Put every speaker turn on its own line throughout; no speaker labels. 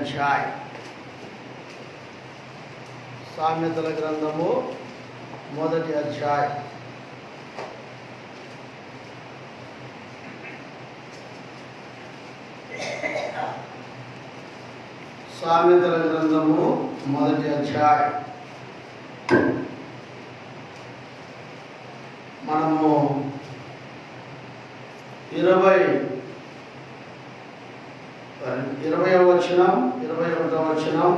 అధ్యాయం. సామెతల గ్రంథము 1వ అధ్యాయం. సామెతల గ్రంథము 1వ అధ్యాయం. మనము 20వ వచనం, 21వ వచనం,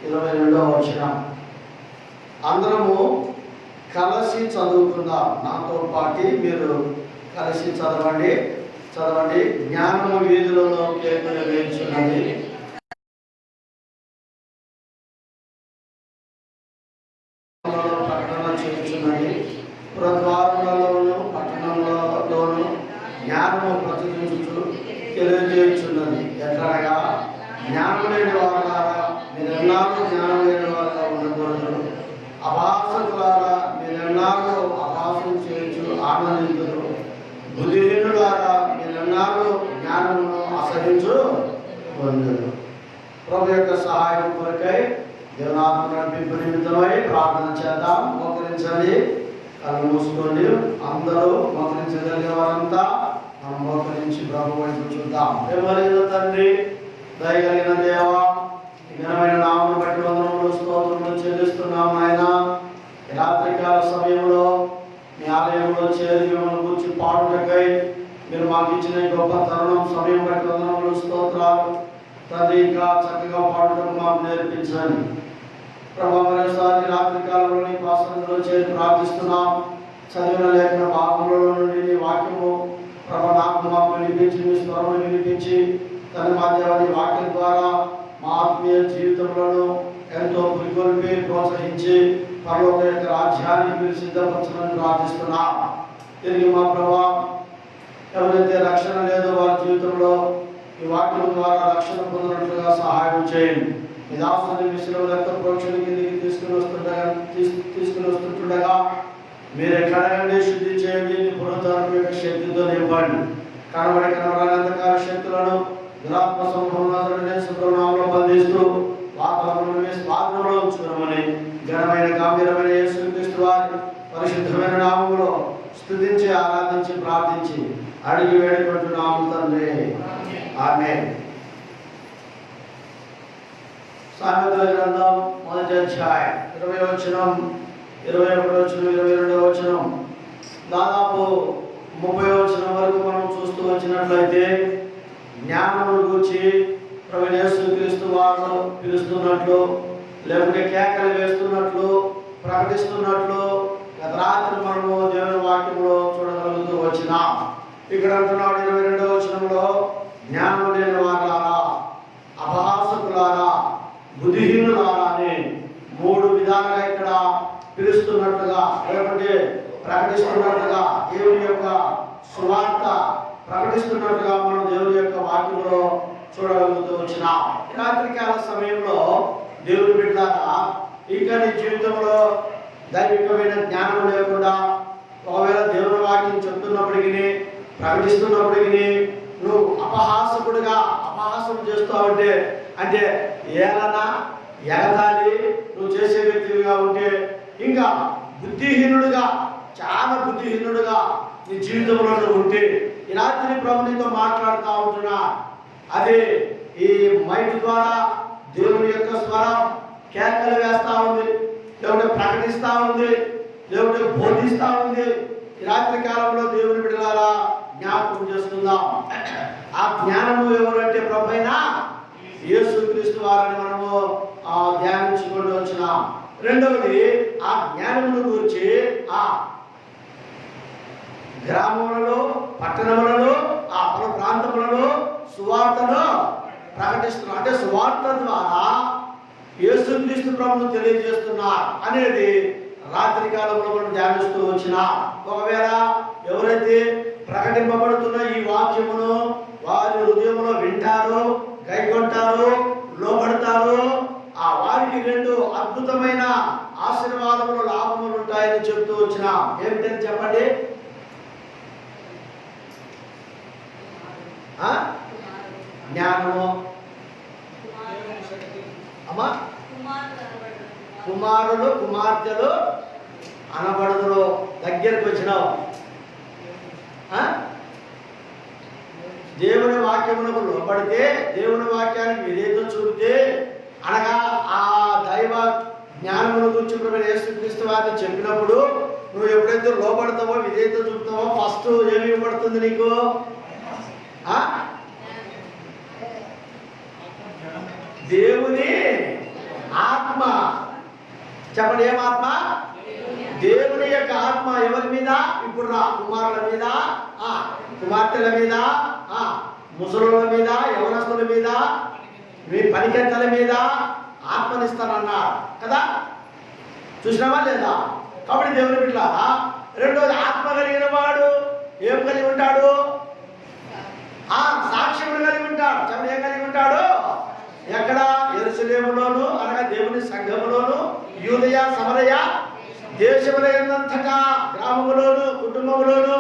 22వ వచనం అందరము కలిసి చదువుకుందాం. నాతో పాటు మీరు కలిసి చదవండి. జ్ఞానము వీధులలో కేకులు వేయించున్నది, ప్రకటన చేస్తున్నది, పురద్వారములలోను పట్టణంలోను జ్ఞానము ప్రచురించు తెలియజేయుచున్నది. ఎట్లనగా జ్ఞానం లేని వారులారా మీరెన్నాళ్ళు జ్ఞానం లేని వారుగా ఉండకూడదు. అభాసకులారా మీరెన్నాళ్ళు అభాసం చేయొచ్చు ఆనందించరు. బుద్ధిహీనులారా మీరెన్నాళ్ళు జ్ఞానమును అసహించు పొందరు. ప్రభు యొక్క సహాయం కొరకై దేవునాత్మ నడిపింపు నిమిత్తమై ప్రార్థన చేద్దాం. మోకరించండి, కళ్ళు మూసుకోండి. అందరూ మోకరించగలిగే వారంతా మనం మోకరించి ప్రభు వైపు చూద్దాం. ప్రేమలేని తండ్రి, దయగలిగిన దేవ, ఘనమైన నామమును బట్టి వందనములు స్తోత్రములు చెల్లిస్తున్నాం. ఆయన రాత్రికాల సమయంలో మీ ఆలయంలో చేరి మిమ్మల్ని కూర్చి పాడుటకై మీరు మాకు ఇచ్చిన గొప్ప తరుణం, సమయం బట్టి వందనములు స్తోత్రాలు. తండ్రి, ఇంకా చక్కగా పాడుటకు మాకు నేర్పించండి ప్రభు. మరోసారి రాత్రికాలంలో నీ పాసంలో చేరి ప్రార్థిస్తున్నాం. చదివిన లేఖన భాగంలో నుండి నీ వాక్యము ప్రభు నాకు మాకు వినిపించి, మీ స్వరము వినిపించి తన మాధ్యమాన్ని వాక్యం ద్వారా మా ఆత్మీయ జీవితంలో ఎంతో పురికొల్పి ప్రోత్సహించి పరలోక యొక్క రాజ్యాన్ని మీరు సిద్ధపరచమని ప్రార్థిస్తున్నాం. తిరిగి మా ప్రభు, ఎవరైతే రక్షణ లేదో వారి జీవితంలో ఈ వాక్యం ద్వారా రక్షణ పొందినట్లుగా సహాయం చేయండి. మీ దాసుని విషయంలో రక్త ప్రోక్షణ కిందికి తీసుకుని వస్తుండగా మీరు కడగండి, శుద్ధి చేయండి, పునరుద్ధరణ యొక్క శక్తితో నింపండి. కనబరాని అంధకార శక్తులను దురాత్మ సంభవనామలో బంధిస్తూ వాతావరణంలో స్వాధీనంలో ఉంచుకున్నామని ఘనమైన గంభీరమైన యేసుక్రీస్తు వారి పరిశుద్ధమైన నామములో స్తుతించి ఆరాధించి ప్రార్థించి అడిగి వేడుకుంటున్నాము తండ్రి, ఆమేన్. సామెతల గ్రంథం 1వ అధ్యాయం 20వ వచనం, 21వ వచనం, 22వ వచనం, దాదాపు 30వ వచనం వరకు మనం చూస్తూ వచ్చినట్లయితే జ్ఞానమును గూర్చి ప్రభువైన యేసుక్రీస్తు వారు పిలుస్తున్నట్లు, లేకుంటే కేకలు వేస్తున్నట్లు, ప్రకటిస్తున్నట్లు గత రాత్రి మనము దేవుని వాక్యంలో చూడగలుగుతూ వచ్చినాం. ఇక్కడ అంటున్నాడు 22వ వచనంలో, జ్ఞానం లేని వారులారా, అపహాసకులారా, బుద్ధిహీనులారా అని 3 విధాలుగా ఇక్కడ పిలుస్తున్నట్లుగా, లేకుంటే ప్రకటిస్తున్నట్లుగా, దేవుని యొక్క సువార్త ప్రకటిస్తున్నట్లుగా మనం దేవుని యొక్క వాక్యంలో చూడగలుగుతూ వచ్చినాం. రాత్రికాల సమయంలో దేవుని బిడ్డలారా, ఇంకా నీ జీవితంలో దైవికమైన జ్ఞానం లేకుండా ఒకవేళ దేవుని వాక్యం చెప్తున్నప్పటికీ, ప్రకటిస్తున్నప్పటికీ నువ్వు అపహాసకుడిగా అపహాసం చేస్తావంటే, అంటే ఏలన ఎగతాళి నువ్వు చేసే వ్యక్తిగా ఉంటే, ఇంకా బుద్ధిహీనుడుగా, చాలా బుద్ధిహీనుడుగా నీ జీవితంలో ఉంటే, ఈ రాత్రి ప్రభు నీతో మాట్లాడుతూ ఉంటున్నా. అదే ఈ మైక్ ద్వారా దేవుని యొక్క స్వరం కేకలు వేస్తూ ఉంది, లేకుంటే ప్రకటిస్తూ ఉంది, లేకుంటే బోధిస్తూ ఉంది. ఈ రాత్రి కాలంలో దేవుని బిడ్డలారా జ్ఞాపకం చేసుకుందాం. ఆ జ్ఞానము ఎవరంటే ప్రభువైన యేసుక్రీస్తు వారిని మనము ధ్యానించుకుంటూ వచ్చినాం. రెండవది, ఆ జ్ఞానమును గురించి ఆ గ్రామములలో, పట్టణములలో, ఆ పలు ప్రాంతములలో సువార్తను ప్రకటిస్తున్నారు. అంటే సువార్త ద్వారా యేసుక్రీస్తు ప్రభువును తెలియజేస్తున్నారు అనేది రాత్రి కాలంలో మనం ధ్యానిస్తూ వచ్చిన. ఒకవేళ ఎవరైతే ప్రకటింపబడుతున్న ఈ వాక్యమును వారి హృదయంలో వింటారో, గైకొంటారో, లోబడతారో, ఆ వారికి 2 అద్భుతమైన ఆశీర్వాదములు, లాభములు ఉంటాయని చెప్తూ వచ్చిన. ఏమిటని చెప్పండి? జ్ఞానము, అమ్మా కుమారులు కుమార్తెలు అనబడుదురు. దగ్గరికి వచ్చినావు. దేవుని వాక్యమునకు లోపడితే, దేవుని వాక్యానికి విధేయత చూపితే, అనగా ఆ దైవ జ్ఞానమును గురించి ప్రభు యేసుక్రీస్తు వారిని చెప్పినప్పుడు నువ్వు ఎప్పుడైతే లోపడతావో, విధేయత చూపుతావో, ఫస్ట్ ఏమి ఇవ్వబడుతుంది నీకు? దేవుని ఆత్మ. చెప్పండి, ఏం ఆత్మ? దేవుని యొక్క ఆత్మ. ఎవరి మీద? ఇప్పుడు రా, కుమారుల మీద, కుమార్తెల మీద, ముసలుల మీద, యవనస్తుల మీద, మీ పనికెత్తల మీద ఆత్మనిస్తానన్నారు కదా. చూసినావా లేదా? కాబట్టి దేవుని బిడ్డ రెండోది, ఆత్మ కలిగిన వాడు ఏం కలిగి ఉంటాడు? సాక్ష్యములు కలిగి ఉంటాడు. చెప్పండి, ఏం కలిగి ఉంటాడు? ఎక్కడ? యెరూషలేములోను, అనగా దేవుని సంఘములోను, యూదయ సమరయ దేశములంతటా, గ్రామములోను, కుటుంబములోను,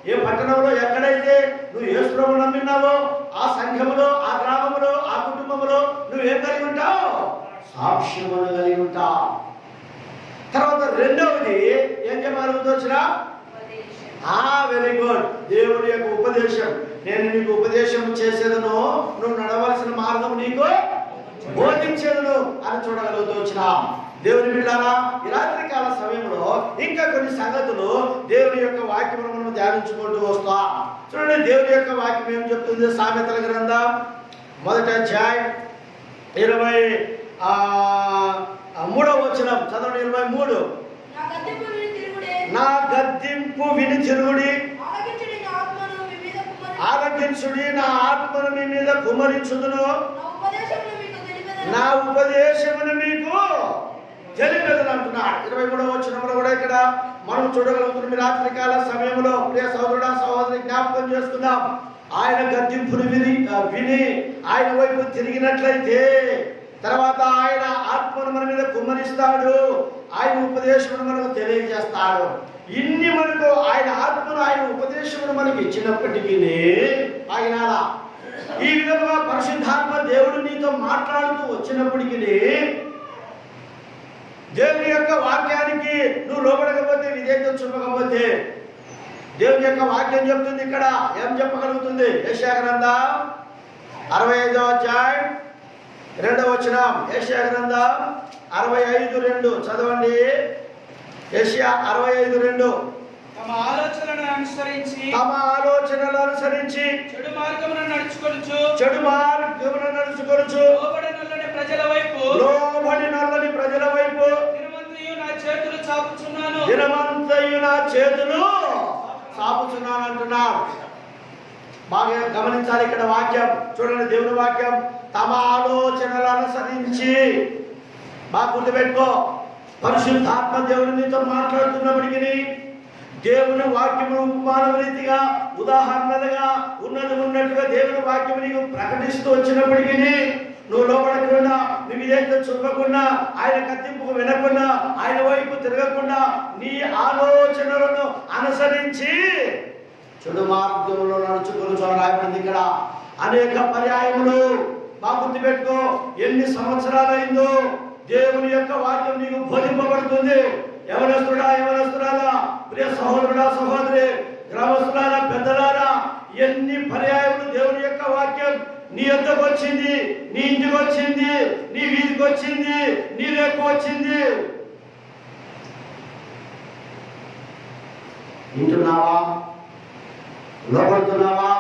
ఏ పట్టణంలో ఎక్కడైతే నువ్వు యేసు ప్రభువును నమ్మినావో ఆ సంఘములో, ఆ గ్రామములో, ఆ కుటుంబములో నువ్వేం కలిగి ఉంటావు? సాక్ష్యమును కలిగి ఉంటావు. తర్వాత రెండవది ఏం చెప్పగలుగుతా? Very good. దేవుని యొక్క ఉపదేశం. నేను నీకు ఉపదేశం చేసేదను, నువ్వు నడవలసిన మార్గం నీకు బోధించేదను అని చూడగలుగుతూ. దేవుని బిడ్డలారా, ఈ రాత్రి కాల సమయంలో ఇంకా కొన్ని సంగతులు దేవుని యొక్క వాక్యమును మనం ధ్యానించుకుంటూ వస్తాం. చూడండి, దేవుని యొక్క వాక్యం ఏం చెప్తుంది? సామెతల గ్రంథం 1వ అధ్యాయం 23వ వచనం చదవండి. 23. నా గద్దింపు విని తిరుగుడి, ఆలకించుడి, నా ఆత్మను మీ మీద కుమ్మరించుదును, నా ఉపదేశమును మీకు తెలియదు అంటున్నాడు. 23వ వచనంలో కూడా ఇక్కడ మనం చూడగలుగుతున్నాం. రాత్రికాల సమయంలో ప్రియ సహోదరుడా సహోదరి జ్ఞాపకం చేసుకుందాం. ఆయన గద్దింపును విని ఆయన వైపు తిరిగినట్లయితే తర్వాత ఆయన ఆత్మను మన మీద కుమ్మరిస్తాడు, ఆయన ఉపదేశమును మనకు తెలియజేస్తాడు. ఇన్ని మనకు ఆయన ఆత్మను, ఆయన ఉపదేశమును మనకి ఇచ్చినప్పటికీ ఆయన ఈ విధంగా పరిశుద్ధాత్మ దేవుడు నీతో మాట్లాడుతూ వచ్చినప్పటికీ దేవుని యొక్క వాక్యానికి నువ్వు లోబడకపోతే, విధేయత చూపకపోతే, దేవుని యొక్క వాక్యం చెప్తుంది. ఇక్కడ ఏం చెప్పగలుగుతుంది? యెషయా గ్రంథం 65వ అధ్యాయం 2వ వచనం. యెషయా గ్రంథం 65:2 చదవండి. యెషయా 65:2.
తమ ఆలోచనలను అనుసరించి
చెడు మార్గమున నడుచుకొనుచు లోబడి నల్లని ప్రజల వైపు దినమంతయు నా చేతులు చాపుచున్నాను అంటున్నాడు. బాగా గమనించాలి ఇక్కడ వాక్యం. చూడండి, దేవుని వాక్యం. తమ ఆలోచనలు అనుసరించి, బాగా గుర్తుపెట్టుకో, పరిశుద్ధాత్మ దేవుని నీతో మాట్లాడుతున్నప్పటికీ దేవుని వాక్యము ఉపమానం రీతిగా, ఉదాహరణలుగా ఉన్నట్టుగా దేవుని వాక్యం నీకు ప్రకటిస్తూ వచ్చినప్పటికీ నువ్వు లోపడకుండా, నువ్వు విధేయత చూపకుండా, ఆయన కత్తింపుకు వినకుండా, ఆయన వైపు తిరగకుండా, నీ ఆలోచనలను అనుసరించి చెడు మార్గంలో నడుచుకుని రాయబడింది ఇక్కడ అనేక పర్యాయములు. బాగా గుర్తుపెట్టుకో, ఎన్ని సంవత్సరాలైందో దేవుని యొక్క వాక్యం నీకు బోధింపబడుతుంది. యవనస్తురాలా, ప్రియ సహోదరుడా సహోదరి, గ్రామస్తులారా, పెద్దలారా, ఎన్ని పర్యాయములు దేవుని యొక్క వాక్యం నీ యొద్దకు వచ్చింది, నీ ఇంటికి వచ్చింది, నీ వీధికి వచ్చింది, నీ రేపు వచ్చింది. వింటున్నావా? లోపడుతున్నావా?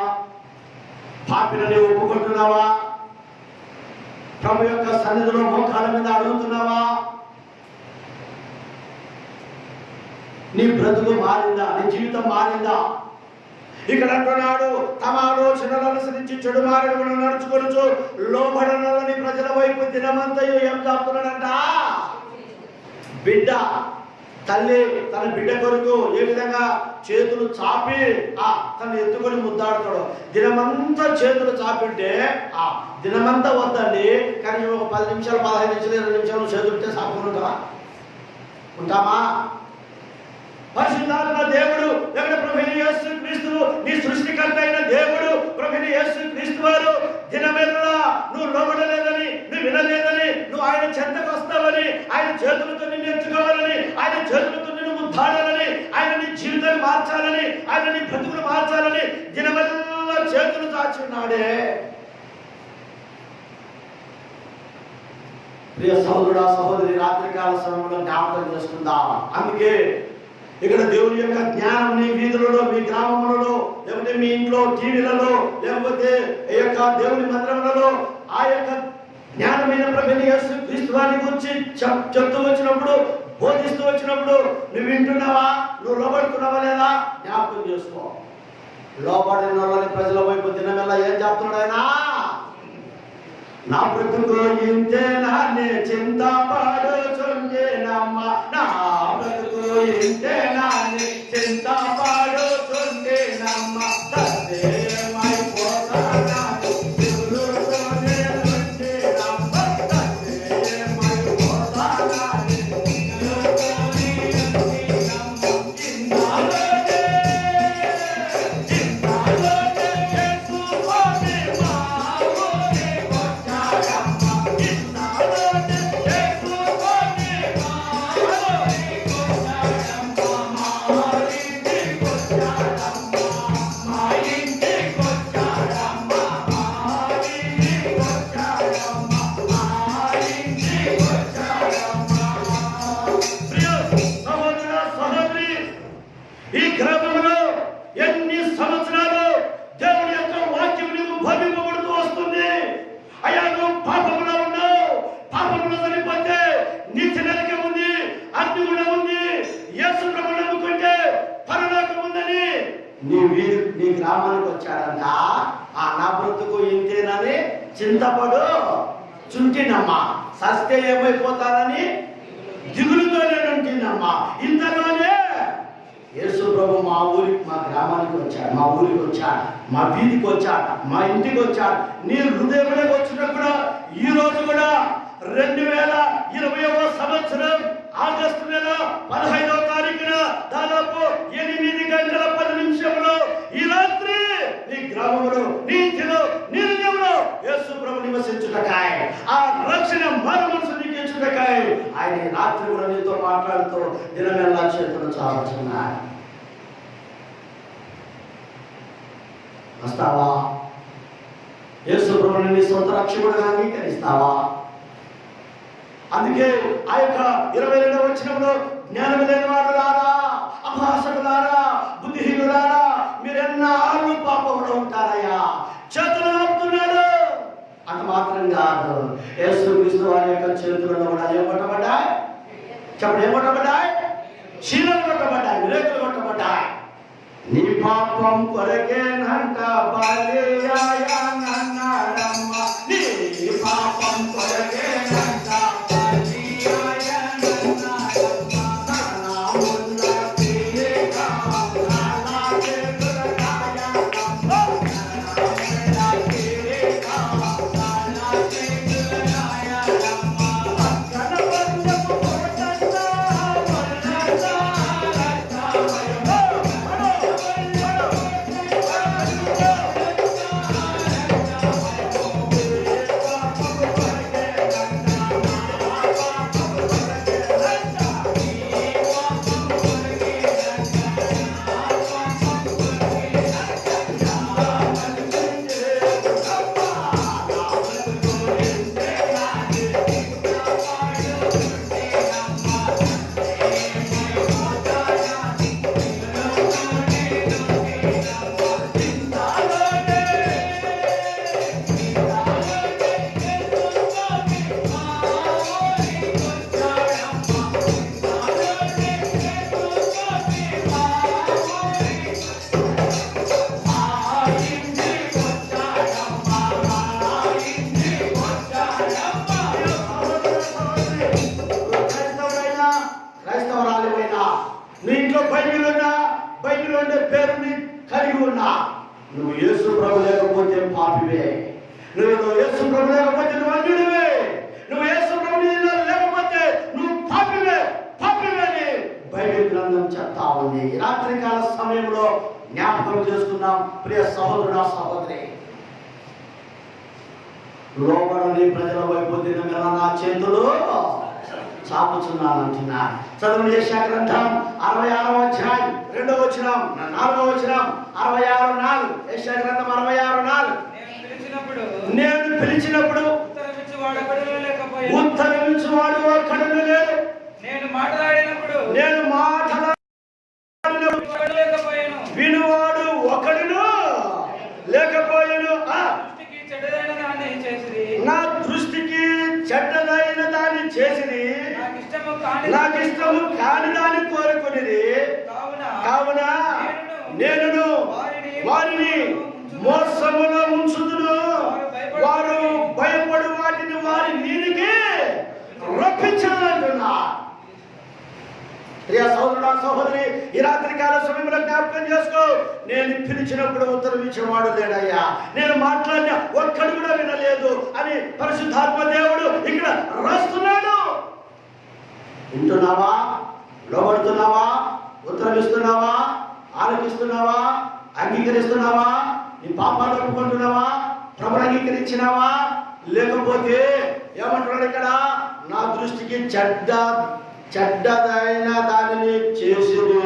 పాపిని ఒప్పుకుంటున్నావా? ప్రభు యొక్క సన్నిధిలో మోకాళ్ళ మీద అడుగుతున్నావా? నీ బ్రతుకు మారిందా? నీ జీవితం మారిందా? ఇక్కడ అంటున్నాడు, తమ ఆలోచనలు అనుసరించి చెడు మార్గమును నడుచుకొనుచు లోబడనని ప్రజల వైపు దినమంతయు ఏం చెప్తున్నాడంట? బిడ్డ, తల్లి తన బిడ్డ కొరకు ఏ విధంగా చేతులు చాపి తను ఎత్తుకొని ముద్దాడుతాడు. దినమంతా చేతులు చాపింటే దినమంతా వద్దండి, కానీ ఒక 10 నిమిషాలు 15 నిమిషాలు 20 నిమిషాలు చేతులుంటే సాపుకుంటా ఉంటామా? పరిశుద్ధాత్మ దేవుడు ఎక్కడ? ప్రభువైన యేసుక్రీస్తు, నీ సృష్టికర్త అయిన దేవుడు ప్రభువైన యేసుక్రీస్తు వారు దినమెల్లా నువ్వు లోబడలేదని, నువ్వు వినలేదని, నువ్వు ఆయన చెంతకు వస్తావని, ఆయన చేతులతో నిన్ను ఎత్తుకోవాలని, ఆయన చేతులతో నిన్ను ముద్దాడాలని, ఆయన నీ జీవితాన్ని మార్చాలని, ఆయన నీ బ్రతుకులు మార్చాలని దినవల్ల చేతులు చాచున్నాడే. ప్రియ సహోదరుడా సహోదరి, రాత్రికాల సమయంలో జ్ఞాపకం చేసుకుందాం. అందుకే ఇక్కడ దేవుని యొక్క జ్ఞానం నీ వీధులలో, మీ గ్రామములలో, లేకపోతే మీ ఇంట్లో టీవీలలో, లేకపోతే ఈ యొక్క దేవుని మందిరములలో ఆ యొక్క జ్ఞానమైన ప్రభుని యేసు క్రీస్తు వారిని గురించి చెప్తూ వచ్చినప్పుడు, బోధిస్తూ వచ్చినప్పుడు నువ్వు వింటున్నావా? నువ్వు లోబడుతున్నావా లేదా? జ్ఞాపకం చేసుకో. లోబడిన వాళ్ళని ప్రజల వైపు దినమెల్లా ఏం చెప్తున్నాడు ఆయన? నా బ్రతుకు ఇంతేనా, నే చింతపడుచుండేనమ్మా, నా బ్రతుకు ఇంతేనా, నే చింతపడుచుండేనమ్మా, సత్యమైపోతానా దిగులుతోనే ఉండేనమ్మా, సత్యమైపోతానా దిగులుతోనే ఉండేనమ్మా, ఇందాలోనే యేసు స్వామి మా ఊరే వచ్చాడమ్మా, ఇందాలోనే యేసు స్వామి మా ఊరే వచ్చాడమ్మా, మా ఇంటికి వచ్చాడమ్మా, మా ఇంటికి వచ్చాడమ్మా, మా ఇంటికి వచ్చాడమ్మా, మా ఇంటికి వచ్చాడమ్మా. ప్రియ సహోదర సహోదరి, ఈ గ్రామంలో ఎన్ని సంవత్సరాలు దేవుని యొక్క వాక్యం నీకు బోధింపబడుతూ వస్తుంది. అయ్యా, నువ్వు పాపంలో ఉన్నావు, పాపంలో చనిపోతే నిత్య నరకం ఉంది, అగ్ని కూడా ఉంది, యేసు ప్రభువును నమ్ముకుంటే పరలోకం ఉందని నీ గ్రామానికి వచ్చాడంట. ఆ నా బ్రతుకు ఇంతేనని చింతపడు చుంటినమ్మా, సస్తే ఏమైపోతానని దిగులుతో నేను ఉంటుందమ్మా. ఇంతలోనే యేసు ప్రభు మా ఊరికి, మా గ్రామానికి వచ్చాడు, మా ఊరికి వచ్చాడు, మా వీధికి వచ్చాడు, మా ఇంటికి వచ్చాడు. నీ హృదయంలో వచ్చినప్పుడు ఈ రోజు కూడా 2020వ సంవత్సరం ఆగస్టు నెల 15వ తారీఖున దాదాపు 8 గంటల 10 నిమిషంలో ఈ రాత్రి నీ గ్రామంలో, నీ ఇంటిలో, నీ హృదయంలో యేసు ప్రభు నివసించుటకాయ, ఆ రక్షణ మారు మనసు నీకు ఇచ్చుటకాయ ఆయన ఈ రాత్రి కూడా నీతో మాట్లాడుతూ దినమెల్లా చేతులు చాచున్నాడు. వస్తావా? యేసు ప్రభువుని నీ సొంత రక్షకుడుగా అంగీకరిస్తావా? అందుకే ఆ యొక్క 22వ వచనంలో జ్ఞానం లేని వారులారా, అభాషకులారా, బుద్ధిహీనులారా, మీరెన్నాళ్ళు పాపంలో ఉంటారయ్యా, చేతులు ఆపుతున్నాడు. అంత మాత్రం కాదు, యేసు క్రీస్తు వారి యొక్క చేతులలో కూడా ఏం కొట్టబడ్డాయి? చెప్పండి, ఏం కొట్టబడ్డాయి? శీలలు కొట్టబడ్డాయి, విరేకులు కొట్టబడ్డాయి. నీ పాపం కొరకేనంట బలియాయనన్నాడమ్మ, నీ పాపం కొరకేనంట బలియాయనన్నాడమ్మ, నామున్న తీరేగా నాలాగే గురకాయనమ్మ, నామున్న తీరేగా నాలాగే గురకాయనమ్మ, గణపత్యము కొరకంట కొరకంట నువ్వు యేసు ప్రభు లేకపోతే పాపివే, నువ్వు యేసు ప్రభు లేకపోతే నువ్వు అన్యుడివే, నువ్వు యేసు ప్రభు లేకపోతే నువ్వు పాపివే, పాపివే అని బైబిల్ గ్రంథం చెప్తా ఉంది. ఈ రాత్రికాల సమయంలో జ్ఞాపకం చేసుకున్నాం ప్రియ సహోదరుడా సహోదరి. లోబడని ప్రజల వైపు దినమెల నా చేతులు చాపుచున్నానంటున్నాడు. చదువు యెషయా గ్రంథం 66వ అధ్యాయం 2వ వచనం 4వ వచనం 66:4. యెషయా గ్రంథం 66:4. నేను పిలిచినప్పుడు ఉత్తరమిచ్చువాడు ఒక్కడును లేడు. నేను మాట్లాడినప్పుడు వినువాడు ఒకడును లేకపోయాను. నా దృష్టికి చెడ్డదైన దాన్ని చేసిరి, నాకు ఇష్టము కాని దాన్ని కోరుకుని, కావున నేను వారిని మోసములో ఉంచుదును, వారు భయపడు వాటిని వారి మీదికి రప్పించాలంటున్నా. ప్రియ సోదరుడా సహోదరి, ఈ రాత్రి కాల సమయంలో జ్ఞాపకం చేసుకో, నేను పిలిచినప్పుడు ఉత్తరం ఇచ్చేవాడు లేడయ్యా, నేను మాట్లాడిన ఒక్కడు కూడా వినలేదు అని పరిశుద్ధాత్మ దేవుడు ఇక్కడ రాస్తున్నాడు. వింటున్నావా? లోబడుతున్నావా? ఉత్తరం ఇస్తున్నావా? ఆలకిస్తున్నావా? అంగీకరిస్తున్నావా? నీ పాపాలు ఒప్పుకుంటున్నావా? ప్రభుని అంగీకరించినావా? లేకపోతే ఏమంటున్నాడు ఇక్కడ? నా దృష్టికి చెడ్డదైన దానిని చేసిరి.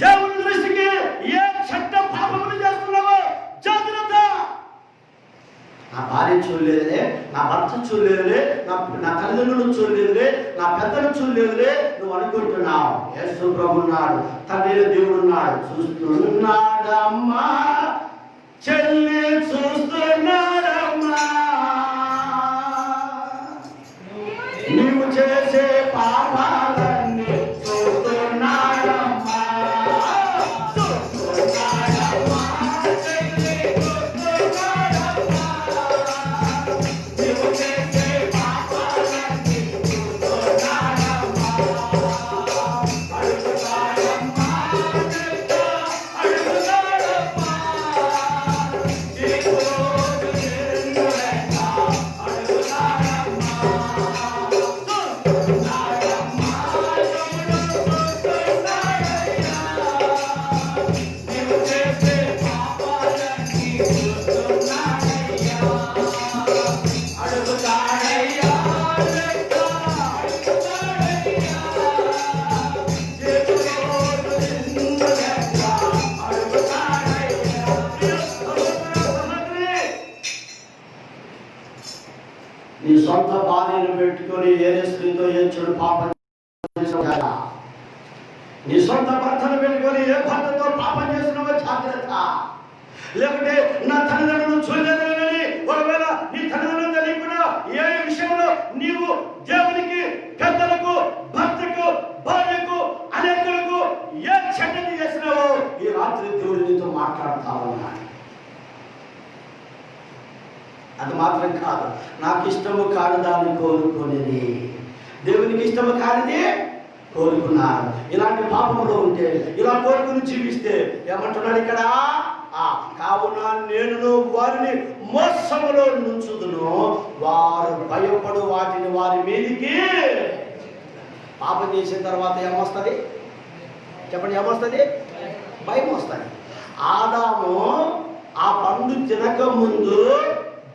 దేవుని దృష్టికి ఏ చెడ్డ పాపములు చేస్తున్నావో జాగ్రత్త. నా భార్య చూడలేదులే, నా భర్త చూడలేదులే, నా తల్లిదండ్రులు చూడలేదులే, నా పెద్దలు చూడలేదులే నువ్వు అనుకుంటున్నావు. యేసు ప్రభు ఉన్నాడు, తండ్రి దేవుడు ఉన్నాడు. చూస్తున్నాడమ్మా చెల్లి, చూస్తున్నాడమ్మా నీవు చేసే పాపాలన్నీ చూస్తున్నాడమ్మా. నీవు చేసే పాపాలన్నీ చూస్తున్నాడమ్మా. అడుగుతాడమ్మా, అడుగుతాడమ్మా నీకు నీ సొంత భార్యను పెట్టుకొని ఏరే స్త్రీతో ఏ చెడు పాపం చేసినా, నీ సొంత భర్తను పెట్టుకొని ఏ భర్తతో పాపం చేసినావో జాగ్రత్త. లేకుంటే నా తల్లిదండ్రులు చూడలేదని ఒకవేళ నీ తల్లిదండ్రులు తెలియకుండా ఏ విషయంలో నీవు దేవునికి, పెద్దలకు, భర్తకు, భార్యకు, అనేకులకు ఏ చెడ్డని చేసినావో ఈ రాత్రి దేవుడు నీతో మాట్లాడుతా ఉన్నాడు. అది మాత్రం కాదు, నాకు ఇష్టము కాని దాన్ని కోరుకునేది, దేవునికి ఇష్టము కానిది కోరుకున్నాను. ఇలాంటి పాపంలో ఉంటే, ఇలా కోరుకుని జీవిస్తే ఏమంటున్నాడు ఇక్కడ? కావున నేను వారిని మోసములో నుంచుదును, వారు భయపడు వాటిని వారి మీదికి. పాపం చేసిన తర్వాత ఏమొస్తుంది చెప్పండి? ఏమొస్తుంది? భయం వస్తుంది. ఆదాము ఆ పండు తినక ముందు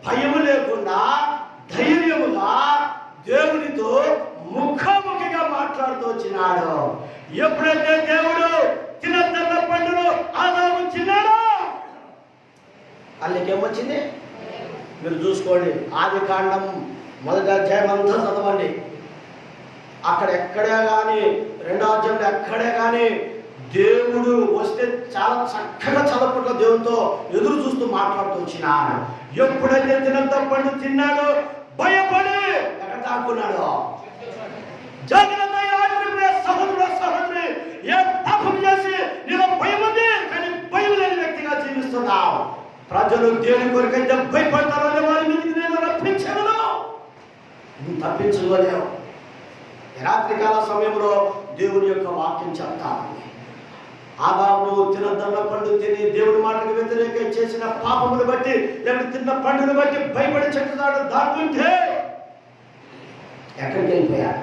భయము లేకుండా ధైర్యముగా దేవునితో ముఖాముఖిగా మాట్లాడుతూ వచ్చినాడు. ఎప్పుడైతే దేవుడు తినదన్న పండును ఆదాము తిన్నాడో అందుకేమొచ్చింది? మీరు చూసుకోండి, ఆదికాండం 1వ అధ్యాయం అంతా చదవండి. అక్కడ ఎక్కడే కానీ 2వ అధ్యాయంలో ఎక్కడే కానీ దేవుడు వస్తే చాలా చక్కగా చదవకుండా దేవునితో ఎదురు చూస్తూ మాట్లాడుతూ వచ్చినాడు. ఎప్పుడైతే తినంత పండు తిన్నాడో భయపడి ఎక్కడ దాక్కున్నాడో. జాగ్రత్త సహోదరు సహోదరి, ఏ పాపం చేసి నీలో భయం ఉంది కానీ భయం లేని వ్యక్తిగా జీవిస్తున్నావు. ప్రజలు దేవుని కొరకైతే భయపడతారో వారి మీదకి నేను రప్పించగలను, తప్పించుకోలేవు. రాత్రికాల సమయంలో దేవుని యొక్క వాక్యం చెప్తాను. ఆదాము తినదన్న పండు తిని దేవుడి మాటకు వ్యతిరేక చేసిన పాపమును బట్టి, లేకపోతే తిన్న పండును బట్టి భయపడి చెట్టుతాడు దాక్కుంటే ఎక్కడికి వెళ్ళిపోయాడు?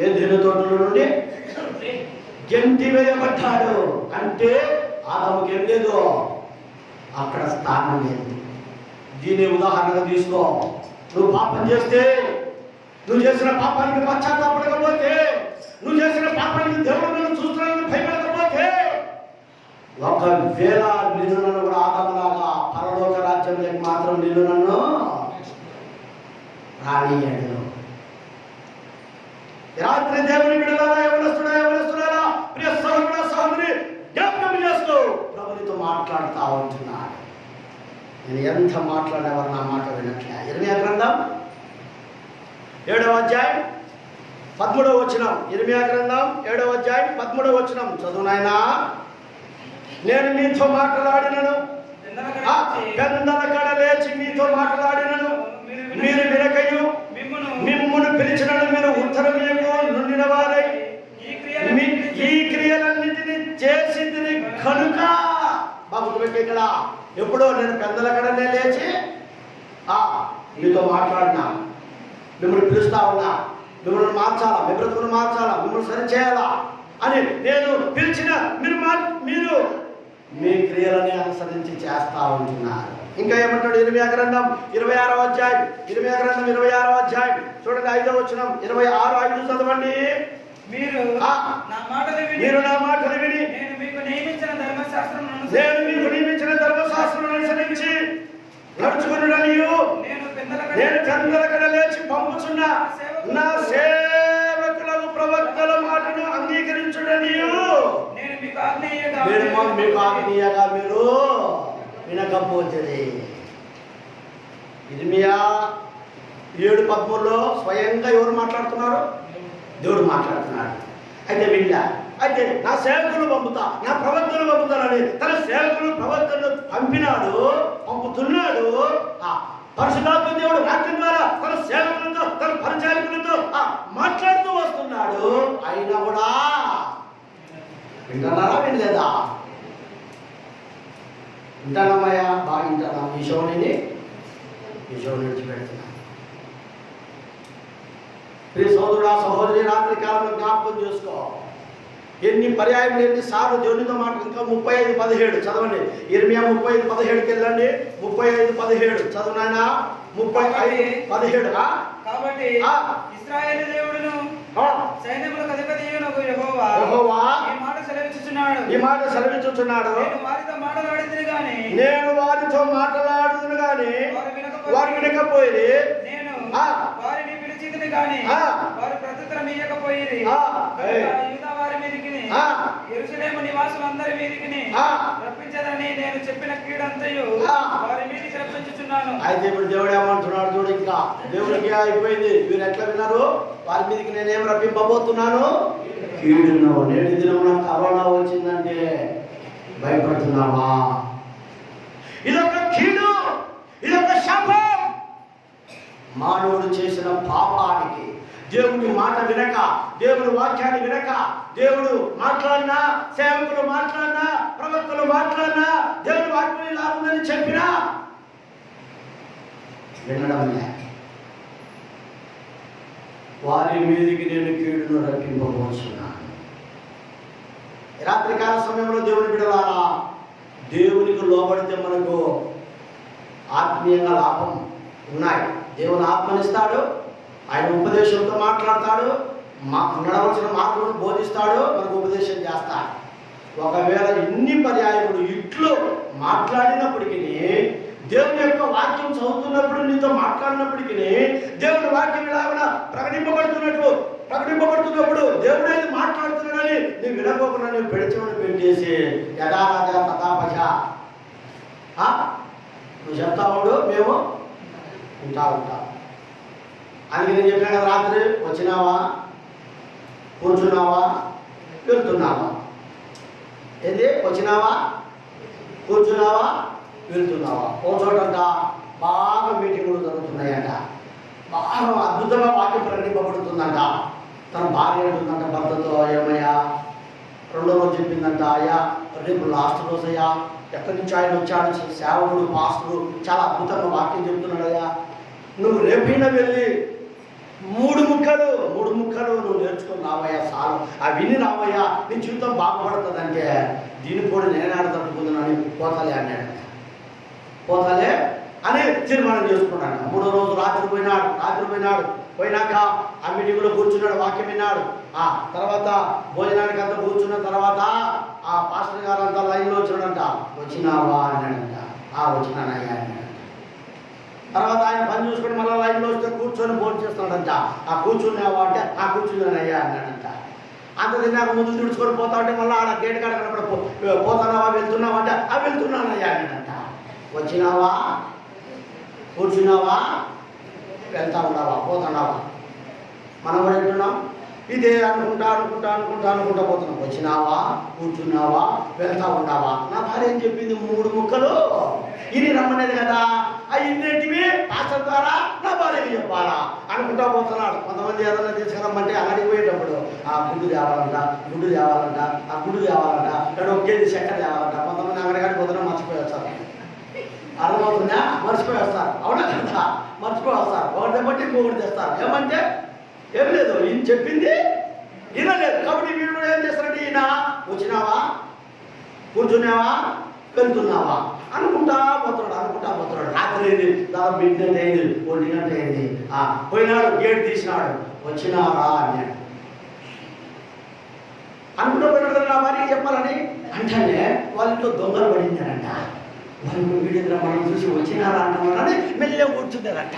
ఏ దేని తోటలో నుండి గెంటి వేయబడ్డాడు. అంటే ఆదాముకి ఏం లేదు, అక్కడ స్థానం లేదు. దీని ఉదాహరణగా తీసుకో. నువ్వు పాపం చేస్తే, నువ్వు చేసిన పాపానికి పశ్చాత్తాపడకపోతే, నువ్వు చేసిన పాపానికి దేవుడు నన్ను చూస్తున్నాను భయపడకపోతే, ఒకవేళ నిన్ను నన్ను కూడా ఆదమలాగా పరలోక రాజ్యంలోకి మాత్రం నిన్ను నన్ను రానియడు. రాత్రి దేవుని బిడ్డలారా, ఎవరొస్తున్నారా ప్రియ సహోదరుడా సహోదరి, జ్ఞాపకం చేస్తూ ప్రభునితో మాట్లాడుతూ ఉంటున్నాడు. నేను ఎంత మాట్లాడేవారు నా మాట వినట్లే. ఇర్మియా గ్రంథం 7వ అధ్యాయం 13వ వచనం. ఇర్మియా గ్రంథం 7వ అధ్యాయం 13వ వచనం చదువు నాయనా. నేను మీతో మాట్లాడినను, పెందల కడ లేచి మీతో మాట్లాడినను, మీరు వినకయు, మిమ్మును పిలిచినను మీరు ఉత్తరమేమో నుండిన వారై ఈ క్రియలన్నింటినీ చేసింది కనుక. బాబు ఇక్కడ ఎప్పుడో నేను పెద్దల కడనే లేచి మీతో మాట్లాడినా, మిమ్మల్ని పిలుస్తా ఉన్నా, మిమ్మల్ని మార్చాలా, మీ బ్రతుకును మార్చాలా, మిమ్మల్ని సరిచేయాలా అని నేను పిలిచిన మీరు మీ క్రియలని అనుసరించి చేస్తా ఉంటున్నారు. ఇంకా ఏమంటాడు? ఇర్మియా గ్రంథం 26వ అధ్యాయం, ఇర్మియా గ్రంథం 26వ అధ్యాయం చూడండి 5వ వచనం, 26:5 చదవండి.
మీరు నా మాటలు విని నేను మీకు నియమించిన ధర్మశాస్త్రం అనుసరించి నడుచుకున్ననియు, నేను పెద్దల కడ లేచి పంపుచున్న నా సేవకులకు ప్రవక్తల మాటను అంగీకరించుడనియు నేను మీకు ఆజ్ఞయగా మీరు వినకపోతే. ఇర్మియా 7:13లో స్వయంగా ఎవరు మాట్లాడుతున్నారు? దేవుడు మాట్లాడుతున్నాడు. అయితే వీళ్ళ అయితే నా సేవకులు పంపుతా, నా ప్రవక్తలు పంపుతానని తన సేవకులు ప్రవక్తలు పంపుతున్నాడు. పరిశుద్ధాత్మ దేవుడు వాక్యం ద్వారా తన సేవకులతో, తన పరిచారకులతో మాట్లాడుతూ వస్తున్నాడు. అయినా కూడా వింటున్నారా? వినలేదా? వింటానమ్మయ్యా, బాగా వింటాను. ఈ షోని విడిచిపెడుతున్నాను. ప్రియ సోదరుడా సహోదరి, రాత్రి కాలంలో జ్ఞాపకం చేసుకో. ఎన్ని పర్యాయములు, ఎన్నిసార్లు దేవునితో మాట. ఇంకా 35:17 చదవండి. ఇర్మియా 35:17కి వెళ్ళండి. 35:17 చదువు నాయనా. 35:17. కాబట్టి ఇశ్రాయేలు దేవుడును సైన్యములకు అధిపతియగు యెహోవా ఈ మాట సెలవిచ్చుచున్నాడు.
నేను వారితో మాట్లాడుదును గాని వారు వినకపోయిరి.
నేను వారిని పిలిచితిని గాని వారు ప్రత్యుత్తరం ఇయ్యకపోయిరి. యూదా వారి మీదికిని యెరూషలేము నివాసులందరి మీదికిని రప్పించదని నేను చెప్పిన కీడంతయు వారి మీదికి రప్పించుచున్నాను.
అయితే ఇప్పుడు దేవుడు ఏమంటున్నాడు చూడు. ఇంకా దేవుడికి అయిపోయింది. వీరు ఎట్లా విన్నారు? వారి మీదకి నేనేం రప్పింపబోతున్నాను? కీడును. నేటి దినమున కరోనా వచ్చిందంటే భయపడుతున్నావా? ఇదొక కీడు, ఇదొక శాపం. మానవుడు చేసిన పాపానికి, దేవుని మాట వినక, దేవుని వాక్యాన్ని వినక, దేవుడు మాట్లాడినా, సేవకులు మాట్లాడినా, ప్రవక్తలు మాట్లాడినా, దేవుని వాక్యం లాభమని చెప్పినా వినడం లే. వారి మీదికి నేను కీడును రప్పింపబోతున్నాను. రాత్రికాల సమయంలో దేవుని బిడ్డలారా, దేవునికి లోబడితే మనకు ఆత్మీయంగా లాభం ఉన్నాయి. దేవుని ఆత్మనిస్తాడు, ఆయన ఉపదేశంతో మాట్లాడతాడు, నడవలసిన మార్గం బోధిస్తాడు, మనకు ఉపదేశం చేస్తాడు. ఒకవేళ ఇన్ని పర్యాయములు ఇట్లు మాట్లాడినప్పటికీ, దేవుని యొక్క వాక్యం చదువుతున్నప్పుడు, నీతో మాట్లాడినప్పటికీ, దేవుని వాక్యం ఇలాగా ప్రకటింపబడుతున్నప్పుడు దేవుడు ఏది మాట్లాడుతున్నాడని నువ్వు వినకోకుండా నువ్వు పెడిచమని పెట్టేసి యథారాజా తథాపజ నువ్వు చెప్తా ఉండు, మేము వింటా ఉంటాం. అందుకే నేను చెప్పాను కదా, రాత్రి వచ్చినావా, కూర్చున్నావా, వెళ్తున్నావా? ఏంది? వచ్చినావా, కూర్చున్నావా, వెళ్తున్నావా? ఓ చోటంట బాగా మీటింగులు జరుగుతున్నాయంట, బాగా అద్భుతంగా వాక్యం ప్రకటింపబడుతుందంట. తన భార్య అంటుందంట భర్తతో, ఏమయ్యా రెండో రోజు చెప్పిందంట, అయ్యా రేపు లాస్ట్ రోజు అయ్యా, ఎక్కడి నుంచి ఆయన వచ్చాడు, సేవకుడు పాస్టుడు చాలా అద్భుతంగా వాక్యం చెప్తున్నాడు అయ్యా, నువ్వు రేపైనా వెళ్ళి మూడు ముక్కలు నువ్వు నేర్చుకుని రావయ్యా, చాలు అవి విని రావయ్యా, నీ జీవితం బాగుపడుతుందంటే దీన్ని కూడా నేనే తట్టుకుంటున్నాను. పోతాలే అన్నాడు. పోతాలే
అని తీర్మానం చేసుకున్నాడు. 3వ రోజు రాత్రి పోయినాడు. పోయినాక ఆ మీటింగ్లో కూర్చున్నాడు, వాక్యం విన్నాడు. ఆ తర్వాత భోజనానికి అంతా కూర్చున్న తర్వాత ఆ పాస్టర్ గారు అంతా లైన్లో వచ్చినాడంట. వచ్చినావా అన్నాడంట. వచ్చినానయ్యా అన్నాడంట. తర్వాత ఆయన పని చూసుకొని మళ్ళీ లైన్లో వస్తే కూర్చొని భోజనం చేస్తున్నాడంట. కూర్చున్నావా అంటే కూర్చున్నానయ్యా అన్నాడంట. అంత తిన్నాక ముందు తుడుచుకొని పోతా ఉంటే మళ్ళీ ఆడ గేట్ కాడ కనపడ పోతున్నావా వెళ్తున్నావా అంటే వెళ్తున్నానయ్యా అన్నాడంట. వచ్చినావా, కూర్చున్నావా, వెళ్తా ఉన్నావా, పోతున్నావా? మనం కూడా వింటున్నాం. ఇదే అనుకుంటా పోతున్నాం. వచ్చినావా, కూర్చున్నావా, వెళ్తా ఉన్నావా? నా భార్య ఏం చెప్పింది? 3 ముక్కలు ఇది రమ్మనేది కదా. ఇన్నేటివి పాస్టర్ ద్వారా నా భార్యకి చెప్పాలా అనుకుంటా పోతున్నాడు. కొంతమంది ఏదైనా తీసుకురమ్మంటే అంగడికి పోయేటప్పుడు గుడ్డు తేవాలంట, గుడ్డు తేవాలంట, 1 కేజీ చక్కెర తేవాలంట. కొంతమంది అంగడికాడికి పోతున్నా మర్చిపోయి వస్తారు. అర్థమవుతుందా? మర్చిపోయి వస్తారు. అవునా కదా? మర్చిపోయి వస్తారు. ఒకటి బట్టి ఇంకొకటి తెస్తారు. ఏమంటే ఏం లేదు, ఈయన చెప్పింది వినలేదు. కాబట్టి వీడు ఏం చేస్తారంటే ఈయన వచ్చినావా, కూర్చున్నావా, వెళ్తున్నావా అనుకుంటా పోతున్నాడు. రాత్రి అయింది, దాదాపు మిడ్నైట్ అయింది, 1 గంట అయింది. పోయినాడు, గేట్ తీసినాడు. వచ్చినారా అన్నాడు. అనుకుంటూ పోయినాడు నా భార్యకి చెప్పాలని. అంటే వాళ్ళ ఇంట్లో దొంగలు పడిందారంట. వాళ్ళు వీడియో మనం చూసి వచ్చినారా అంటున్నారని మెల్లె కూర్చున్నారంట.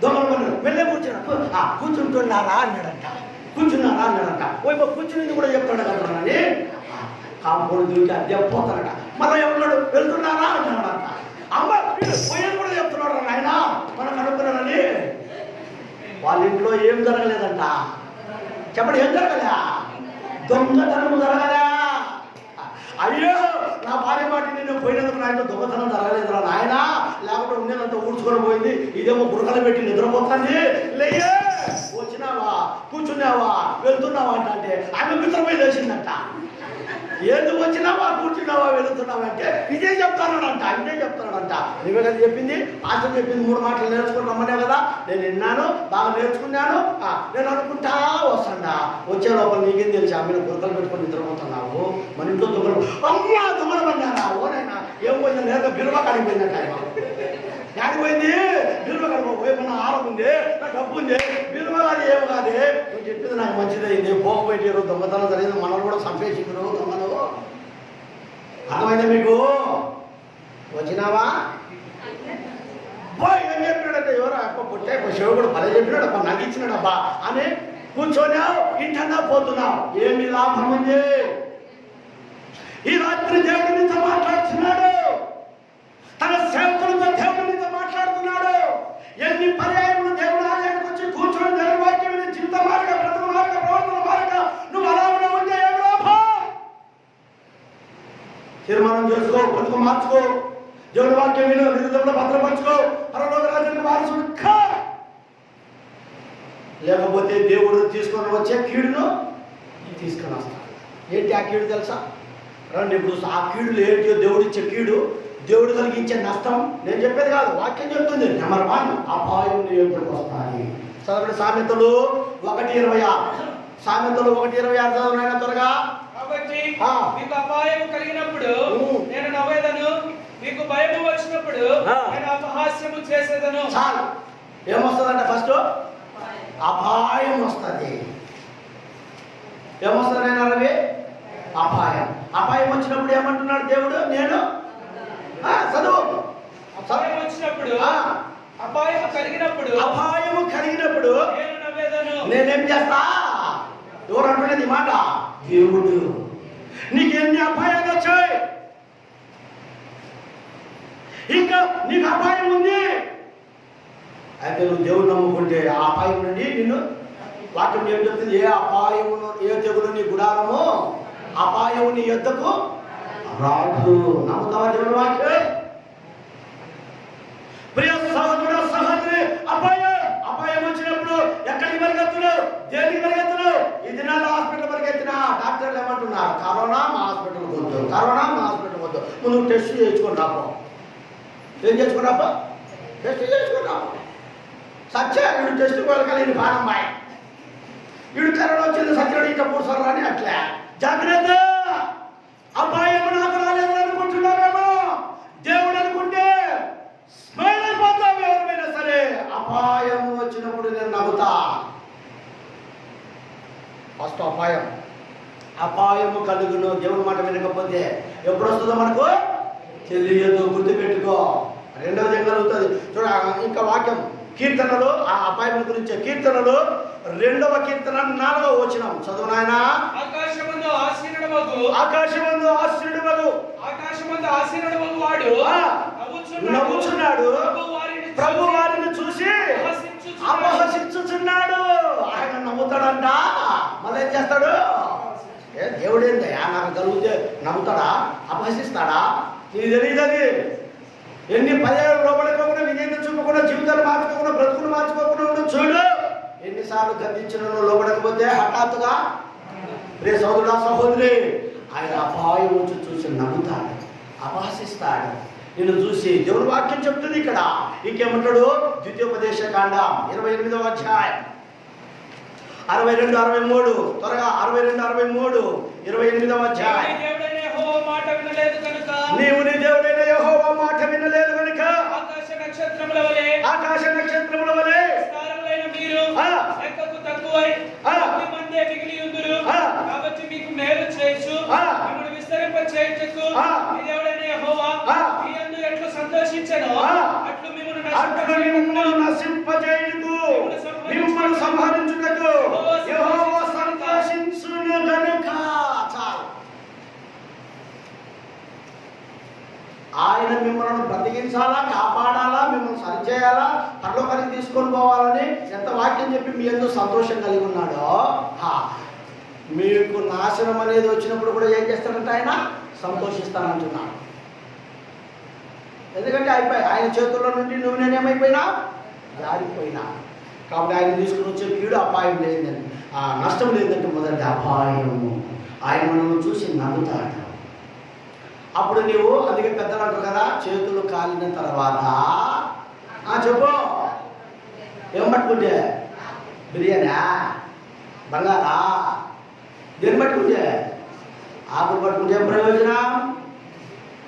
దొంగలు పడినారు, మెల్లె కూర్చుంటున్నారా అన్నాడంట. కూర్చుని కూడా చెప్తాడు కదరాని. కాంపౌండ్ దూకి అద్దె పోతాడట. మళ్ళీ ఎవరు వెళ్తున్నారా అంటున్నాడంట. అమ్మ పోయేది కూడా చెప్తున్నాడు ఆయన మనం అనుకున్నానని. వాళ్ళ ఇంట్లో ఏం జరగలేదంట. చెప్పండి, ఏం జరగలే? దొంగతనం జరగలే. అయ్యో నా భార్య మాట నేను పోయినందుకు నాయన దొంగతనం జరగలేదురా నాయన, లేకపోతే ఉండేదంతా ఊడ్చుకొని పోయింది. ఇదేమో బురకలు పెట్టి నిద్రపోతుంది. లేయే, వచ్చినావా, కూర్చున్నావా, వెళ్తున్నావా అంటే ఆమె మిత్రపోయి లేచిందంట. ఎందుకు వచ్చినావా, కూర్చున్నావా, వెళుతున్నావా అంటే ఇదే చెప్తానంట. నువ్వే కదా చెప్పింది, పాస్టర్ చెప్పింది 3 మాటలు నేర్చుకుని రమ్మనే కదా. నేను విన్నాను, బాగా నేర్చుకున్నాను. నేను అనుకుంటా వస్తాడా. వచ్చే లోపల నీకేం తెలుసు? ఆమె బురకలు పెట్టుకొని నిద్రపోతున్నావు. మన ఇంట్లో దొంగలు పడినారా? ఓనైనా ఏం పోయిందా? లేక బిరువ కాడిపోయిందంట. కాడిపోయింది, బిరువ కడిపోయి మన ఆరం ఉంది, నా డబ్బు ఉంది. బిరువ కాదు, ఏమి కాదు. నువ్వు చెప్పింది నాకు మంచిదైంది. పోకపోయారు, దొంగతనం జరిగింది, మనల్ని కూడా చంపేసిండ్రు దొంగలు. అర్థమైందా మీకు? వచ్చినావా, ఏం చెప్పినాడంటే ఎవరో పుట్టే శివుడు పదే చెప్పినాడు, నగించినాడబ్బా అని కూర్చోనావు, ఇంటన్నా పోతున్నావు. ఏమి లాభం ఉంది? ఈ రాత్రి దేవుడి మీతో మాట్లాడుతున్నాడు. తన సేవకులతో దేవుడి మీతో మాట్లాడుతున్నాడు. ఎన్ని పర్యాయములు దేవుడు ఆలయానికి వచ్చి కూర్చొని దేవుడి వాక్యం మీద జీవిత మార్గ, బ్రతుకు మార్గ, ప్రవర్తన మార్గ నువ్వు అలా ఉంటే ఏం లాభం? తీర్మానం చేసుకో, బ్రతుకు మార్చుకో, దేవుడి వాక్యం విను, హృదయంలో భద్రపరచుకో, పరలోక రాజ్యానికి వారసుడు కా. లేకపోతే దేవుడు తీసుకొని వచ్చే కీడును తీసుకొని వస్తాడు. ఏంటి ఆ కీడు తెలుసా? రండి ఇప్పుడు ఆ కీడులు ఏంటి? దేవుడు ఇచ్చే కీడు, దేవుడు కలిగించే నష్టం నేను చెప్పేది కాదు, వాక్యం చెప్తుంది. నెంబర్ 1, అపాయం నీ ఎదురుకు వస్తాయి. చదవండి సామెతలు 1:26. సామెతలు 1:26 చదవనైనా త్వరగా.
కాబట్టి మీకు అపాయం కలిగినప్పుడు నేను నవ్వేదను, మీకు భయం వచ్చినప్పుడు నేను అపహాస్యము చేసేదను.
చాలు. ఏమొస్తుందంట? ఫస్ట్ అపాయం వస్తుంది. ఏమొస్తుంది రవి? అపాయం. అపాయం వచ్చినప్పుడు ఏమంటున్నాడు దేవుడు? నేను చదువు.
అపాయం వచ్చినప్పుడు, అపాయం కలిగినప్పుడు నేను నవ్వేదను.
నేనేం చేస్తా? ఎవరు అంటున్నది మాట? దేవుడు. నీకెన్ని అపాయాలు వచ్చాయి, ఇంకా నీకు అపాయం ఉంది. అయితే నువ్వు దేవుడు నమ్ముకుంటే ఆ అపాయం నుండి నిన్ను వాక్యం ఏం చెప్తుంది? ఏ అపాయమును, ఏ తెగులు నీ గుడారము, అపాయము నీ యొద్దకు రాదు. నమ్ముతావా దేవుడు వాక్యం? ప్రియ సహోదరుడు, సహోదరి, అపాయం వచ్చినప్పుడు ఎక్కడికి పరిగెత్తులు? దేనికి పరిగెత్తులు? ఈ దినాల్లో హాస్పిటల్ పరిగెత్తినా డాక్టర్లు ఏమంటున్నారు? కరోనా మా హాస్పిటల్ వద్దు, ముందు టెస్ట్ చేయించుకొని రాపో. ఏం చేసుకుని రాపో? టెస్ట్ చేసుకుని రాపో. సత్య వీడు టెస్ట్ వెళ్ళగలిగిన బాణమ్మాయి, వీడు కరోనా వచ్చింది, సత్యుడు ఇంకా 3 సార్లు అని అట్లా. జాగ్రత్త. అపాయం నాకు రాలేదు అనుకుంటున్నారేమో. దేవుడు అనుకుంటే ఫస్ట్ అపాయం. అపాయము కలుగును దేవుని మాట వినకపోతే. ఎప్పుడు వస్తుందో మనకు తెలియదు, గుర్తుపెట్టుకో. రెండవది ఏం కలుగుతుంది చూడ, ఇంకా వాక్యం కీర్తనలు ఆ అపాయం గురించి. కీర్తనలు 2వ కీర్తన 4వ వచనం చదువు నాయన.
ఆకాశమందు ఆసీనుడవగు వాడు
నవ్వుచున్నాడు, ప్రభు వారిని చూసి అపహసించుచున్నాడు. ఆయన నవ్వుతాడంట, మళ్ళీ ఏం చేస్తాడు? దేవుడేందయ్యా నాకు కలిగితే నవ్వుతాడా, అపహసిస్తాడా? నీకు తెలియదు అది. ఎన్ని పర్యాలు లోపడుకోకుండా, విజయం చూపకుండా, జీవితాలు మార్చుకోకుండా, బ్రతుకులు మార్చుకోకుండా ఉండు. చూడు ఎన్నిసార్లు గర్దించిన లోపడకపోతే హఠాత్తుగా రే సోదరుడా సహోదరి, ఆయన అపాయం చూసి నవ్వుతాడు, అపహసిస్తాడు. నిన్ను చూసి దేవుని వాక్యం చెప్తుంది ఇక్కడ. ఇంకేమంటాడు? ద్వితీయోపదేశ కాండం 28వ అధ్యాయం 62, 63 త్వరగా 62, 63 28వ అధ్యాయం. నీవు నీ దేవుడైన యెహోవా మాట వినలేదు కనుక ఆకాశ నక్షత్రముల వలె
మీరు లెక్కకు తక్కువై మందే మిగిలి ఉందురు. కాబట్టి మీకు మేలు చేయొచ్చు, మిమ్మల్ని విస్తరింప చేయొచ్చు. మీ దేవుడైన యెహోవా మీ యందు ఎట్లు సంతోషించెనో అట్లు మిమ్మల్ని
నశింపజేయుటకు, మిమ్మల్ని సంహరించుటకు యెహోవా సంతోషించును గనుక. చాలు. ఆయన మిమ్మల్ని బ్రతికించాలా, కాపాడాలా, మిమ్మల్ని సరిచేయాలా, పరలోకానికి తీసుకొని పోవాలని ఎంత వాక్యం చెప్పి మీ యందు సంతోషం కలిగి ఉన్నాడో, మీకు నాశనం అనేది వచ్చినప్పుడు కూడా ఏం చేస్తాడంటే ఆయన సంతోషిస్తానంటున్నాడు. ఎందుకంటే అయిపోయి ఆయన చేతుల్లో నుండి నువ్వు నేనేమైపోయినా జారిపోయినా. కాబట్టి ఆయన తీసుకుని వచ్చే కీడు అపాయం లేదండి, నష్టం లేదంటే మొదటి అపాయము. ఆయన మనల్ని చూసి నవ్వుతాడు. అప్పుడు నీవు, అందుకే పెద్దలు అంటారు కదా, చేతులు కాలిన తర్వాత చెప్పు ఏం పట్టుకుంటే? బిర్యానా, బంగారా, దేన్ని పట్టుకుంటే? ఆకులు పట్టుకుంటే ఏం ప్రయోజనం?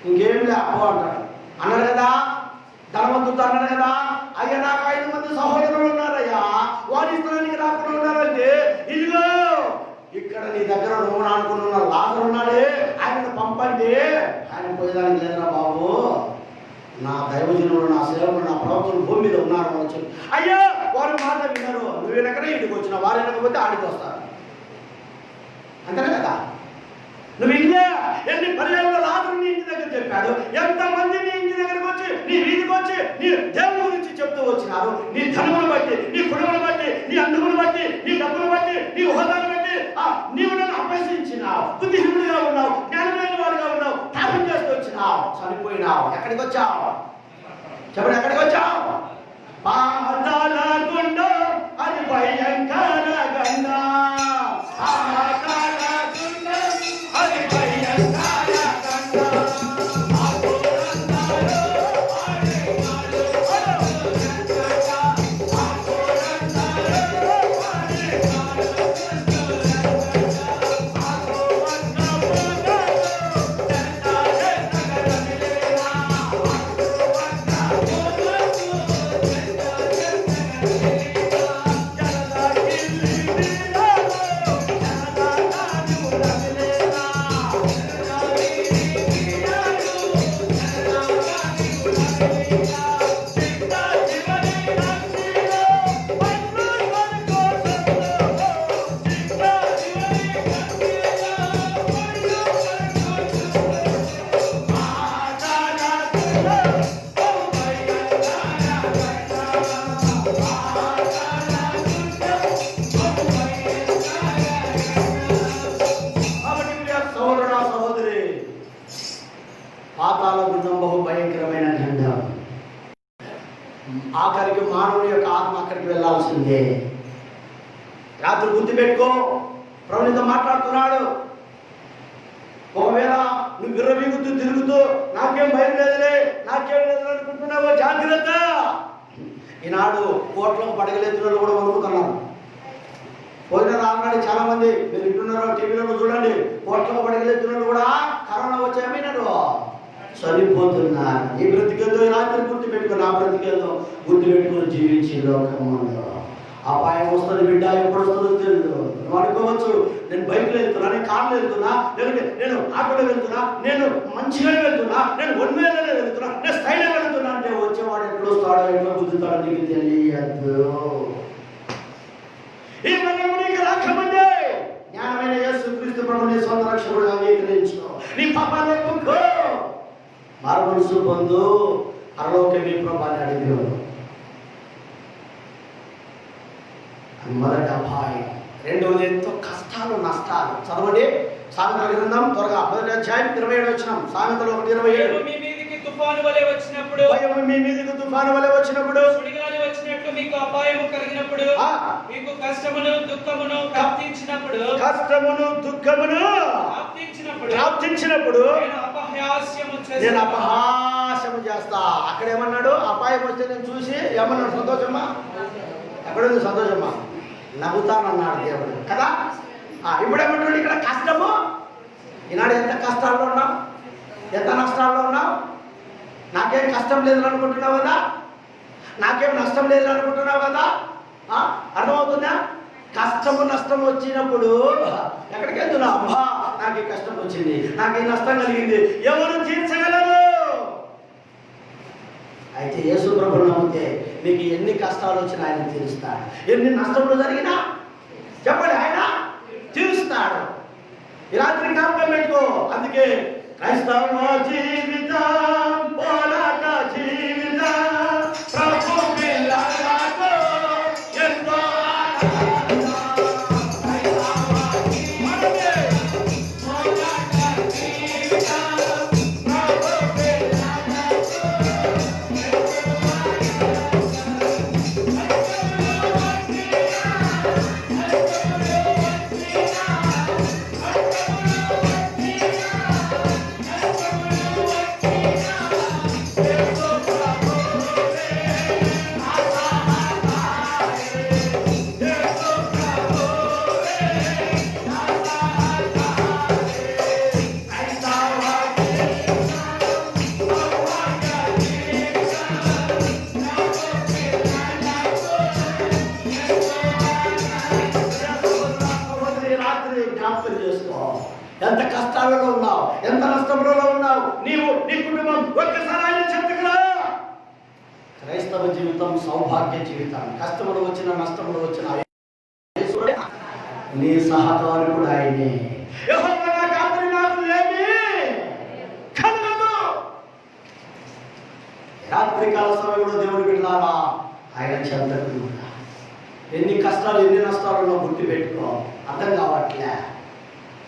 ఇంకేం లే అప్పో అంటాడు. అన్నాడు కదా, ధనవంతుడు అన్నాడు కదా, అయ్యా నాకు 5 మంది సహోదరులు ఉన్నారయ్యా, వారి స్థలానికి రాకుండా ఉన్నారంటే, ఇదిగో ఇక్కడ నీ దగ్గర నువ్వు అనుకున్న లాజరు ఉన్నాడే, ఆయనను పంపండి. ఆయన పోయేదానికి లేదురా బాబు, నా దైవజనులు, నా సేవకులు, నా ప్రవక్తలు భూమి మీద ఉన్నారు అని చెప్పి, అయ్యా వారి మాట విన్నారు. నువ్వు వెనకనే ఇంటికి వచ్చిన, వారు వెనకపోతే ఆడికి వస్తారు. అంతేనా కదా? నువ్వు ఇల్లే ఎన్ని పర్యాయంలో లాజరు నీ ఇంటి దగ్గర చెప్పాడు. ఎంతమంది నీ ఇంటి దగ్గరకు వచ్చి, నీ వీధికి వచ్చి, నీ దేవుని గురించి చెప్తూ వచ్చినారు. నీ ధనమును బట్టి, నీ కుటుంబం బట్టి, నీ అందుమును బట్టి, నీ డబ్బును బట్టి, నీ హోదాను బట్టి నీవు నన్ను అభ్యసించినావు, బుద్ధిహీనుడిగా ఉన్నావు, జ్ఞానమైన వాడిగా ఉన్నావు, పాపం చేస్తూ వచ్చినావు, చనిపోయినావు. ఎక్కడికి వచ్చావు చెప్పండి? ఎక్కడికి వచ్చావు? పాదాల గుండ అది భయంకర గండ, పాదాల గుండ అది భయంకర గండ. పాతాళ గుండం బహు భయంకరమైన గండం. ఆఖరికి మానవుని యొక్క ఆత్మ అక్కడికి వెళ్ళాల్సిందే. రాత్రి గుర్తుపెట్టుకో, ప్రభునితో మాట్లాడుతున్నాడు. ఒకవేళ నువ్వు విర్రవీగుతూ తిరుగుతూ నాకేం భయం లేదులే, నాకేం లేదు అనుకుంటున్నావో జాగ్రత్త. ఈనాడు కోట్లకు పడగలెత్తున్న కూడా వణుకుతున్నారు. పోయిన రాగానే చాలా మంది మీరు వింటున్నారో టీవీలో చూడండి, కోట్లకు పడగలెత్తున్న కూడా కరోనా వచ్చామన్నారు, చనిపోతున్నారు. నీ బ్రతికేదో రాత్రి గుర్తుపెట్టుకో, నా బ్రతికేదో గుర్తుపెట్టుకుని జీవించి లోకంలో అపాయం వస్తుంది బిడ్డ, ఎప్పుడు వస్తుందో తెలియదు. నువ్వు అనుకోవచ్చు, నేను బైక్లో వెళ్తున్నా, నేను కార్లో వెళ్తున్నా, లేదంటే నేను ఆటోలో వెళ్తున్నా, నేను మంచిగా వెళ్తున్నా, నేను ఒంటరిగానే వెళ్తున్నా, నేను స్టైల్గా వెళ్తున్నా అంటే వచ్చేవాడు ఎట్లా వస్తాడో ఎట్లా గుద్దుతాడో నీకు తెలియదు. ఈ మరణం నీకు రాకముందే జ్ఞానమైన యేసుక్రీస్తు ప్రభువుని సొంత రక్షకుడుగా అంగీకరించు, నీ పాపాన్ని ఒప్పుకో, మారుమనసు పొందు, పరలోకమే ప్రభువుని అడిగాడు. మొదటి అపాయం. రెండవది ఎంతో కష్టాలు నష్టాలు. చదవండి సామెతల గ్రంథం త్వరగా 1వ అధ్యాయం 27 వచనం. సామెతలు 1:27.
మీ మీదికి తుఫాను వలె వచ్చినప్పుడు,
భయం మీ మీదికి తుఫాను వలె వచ్చినప్పుడు,
సుడిగాలి వచ్చినట్లు మీకు అపాయము కలిగినప్పుడు, మీకు కష్టమును దుఃఖమును ప్రాప్తించినప్పుడు,
కష్టమును దుఃఖమును ప్రాప్తించినప్పుడు
నేను అపహాస్యము
చేస్తా. అక్కడ ఏమన్నాడు? అపాయం వస్తే నేను చూసి ఏమన్నాడు? సంతోషమ్మా. ఎక్కడుంది సంతోషమ్మా? నవ్వుతానన్నాడు దేవుడు కదా. ఇప్పుడు ఏమంటాడు ఇక్కడ? కష్టము. ఈనాడు ఎంత కష్టాల్లో ఉన్నావు, ఎంత నష్టాల్లో ఉన్నావు. నాకేం కష్టం లేదు అనుకుంటున్నావు కదా, నాకేం నష్టం లేదు అనుకుంటున్నావు కదా. అర్థమవుతుందా? కష్టము నష్టం వచ్చినప్పుడు ఎక్కడికి వెళ్తున్నావు? అబ్బా నాకు ఈ కష్టం వచ్చింది, నాకు ఈ నష్టం కలిగింది, ఎవరు తీర్చగలరు? అయితే యేసు ప్రభువును నమ్మితే నీకు ఎన్ని కష్టాలు వచ్చినా ఆయన తీరుస్తాడు, ఎన్ని నష్టములు జరిగినా చెప్పండి ఆయన తీరుస్తాడు. ఈ రాత్రి జ్ఞాపకం పెట్టుకో. అందుకే క్రైస్తవ జీవితం పోరాట జీవితం, ప్రభు పిల్లలకు ఎంతో ఎంత కష్టాలలో ఉన్నావు, ఎంత నష్టంలో ఉన్నావు నీవు, నీ కుటుంబం. ఒక్కసారి ఆయన చెంతకురా. క్రైస్తవ జీవితం సౌభాగ్య జీవితం. కష్టములు వచ్చిన నష్టములు వచ్చిన నీ సహకారుడు ఆయనే. యెహోవా నా కాపరి, నాకు ఏమీ కలగదు. రాత్రికాల సమయంలో దేవుడు బిడ్డలారా ఆయన చెంతకుడు. ఎన్ని కష్టాలు ఎన్ని నష్టాలను గుర్తు పెట్టుకో. అర్థం కావట్లే.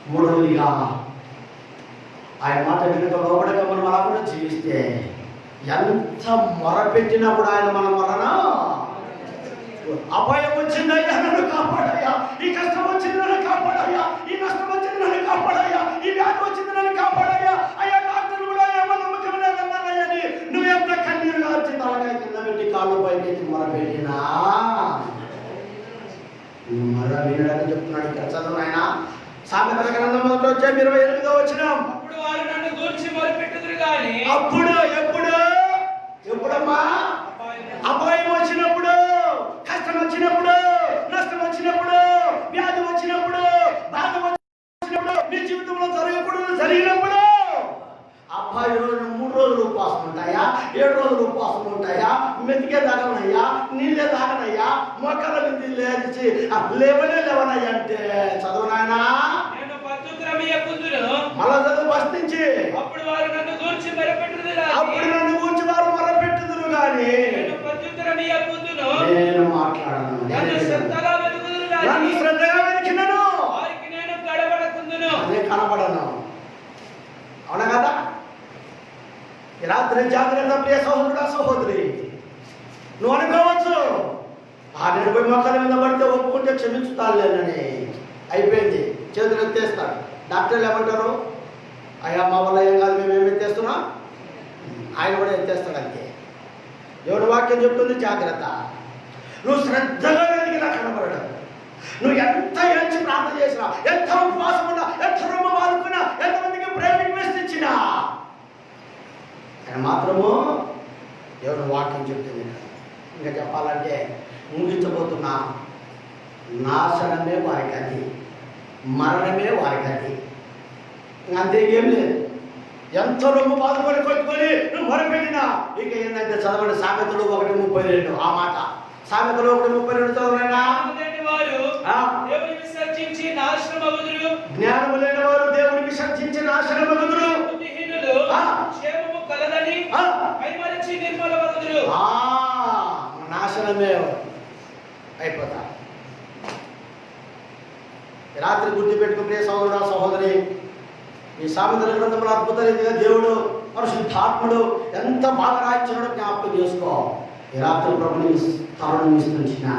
మూడవదిగా ఆయన మాట వినక లోబడక మనం అలా కూడా జీవిస్తే ఎంత మొరపెట్టినా కూడా ఆయన మన వలన అపాయం వచ్చిందయ్యా నన్ను కాపాడయ్యా, ఈ కష్టం వచ్చింది నన్ను కాపాడయ్యా, ఈ నష్టం వచ్చింది నన్ను కాపాడయ్యా, ఈ వ్యాధి వచ్చింది నన్ను కాపాడయ్యా, అయ్యా డాక్టర్ కూడా ఏమో నమ్మకం లేదన్నారయ్యని నువ్వు ఎంత కన్నీరుగా వచ్చి తలకాయ కింద పెట్టి కాళ్ళు పైకి మొరపెట్టినా నువ్వు మొర వినడానికి చెప్తున్నాడు. ఇక్కడ చదువు ఆయన సామెతల గ్రంథం 1వ అధ్యాయం 28వ వచనం.
అప్పుడు వారు నన్ను గూర్చి మొరపెట్టుదురు గాని, ఎప్పుడమ్మా?
అపాయం వచ్చినప్పుడు, కష్టం వచ్చినప్పుడు, నష్టం వచ్చినప్పుడు, వ్యాధి వచ్చినప్పుడు, బాధ వచ్చినప్పుడు, నీ జీవితంలో జరిగినప్పుడు అబ్బాయి 3 రోజులు ఉపవాసం ఉంటాయా, 7 రోజులు ఉపవాసం ఉంటాయా, మెతికే తాగనయ్యా, నీళ్ళే తాగనయ్యా, మొక్కల మీద లేచి లేవనయ్యా అంటే చదవనాయనా మళ్ళా చదువు ఫస్ట్ నుంచి.
అప్పుడు వారు నన్ను గూర్చి మొరపెట్టుదురు
కానీ నేను మాట్లాడను,
నన్ను
శ్రద్ధగా వెతికినను
వారికి నేను కనబడకుందును.
అదే కనబడను. అవునా కదా? ఈ రాత్రి జాగ్రత్త ప్రియ సహోదరుడా సహోదరి. నువ్వు అనుకోవచ్చు నేను పోయి మొక్కల మీద పడితే ఒప్పుకుంటే క్షమించుతానులేనని. అయిపోయింది, చేతులు ఎత్తేస్తాడు. డాక్టర్లు ఏమంటారు? అయ్యా మా వల్ల ఏం కాదు, మేము ఏమి ఎత్తేస్తున్నాం, ఆయన కూడా ఎత్తేస్తాడు అంతే. దేవుడి వాక్యం చెప్తుంది జాగ్రత్త. నువ్వు శ్రద్ధగా వెతికినా కనబడడం. నువ్వు ఎంత ఏడ్చి ప్రార్థన చేసినా, ఎంత ఉపవాసం ఉన్నా, ఎంత రొమ్మ వాడుకున్నా, ఎంతమందికి ప్రేమికి వేసిచ్చినా ఆయన మాత్రము దేవుడి వాక్యం చెప్తుంది. ఇంకా చెప్పాలంటే ముగించబోతున్నా. నాశనమే వారి గతి, మరణమే వారి గతి. అంతే, ఏం లేదు. ఎంత రొమ్ము బాధపడి కొట్టుకొని నువ్వు మొరపెట్టినా ఇక ఏంటంటే చదవండి సామెతలు 1:32 ఆ మాట. సామెతలు 1:32 చదవనైనా
వారు దేవుని విసర్జించి నాశనమగుదురు,
జ్ఞానము లేని వారు దేవుని విసర్జించి నాశనమగుదురు,
బుద్ధిహీనులు క్షేమము కలదని మైమరచి నిర్మూలమగుదురు.
నాశనమే అయిపోతా. రాత్రి గుర్తుపెట్టుకుంటే సోదరుడా సహోదరి, ఈ సామెతల గ్రంథంలో అద్భుత రీతిగా దేవుడు పరిశుద్ధాత్ముడు ఎంత బాగా రాయించాడో జ్ఞాపకం చేసుకో. ఈ రాత్రి ప్రభుని తరుణం ఇస్తున్న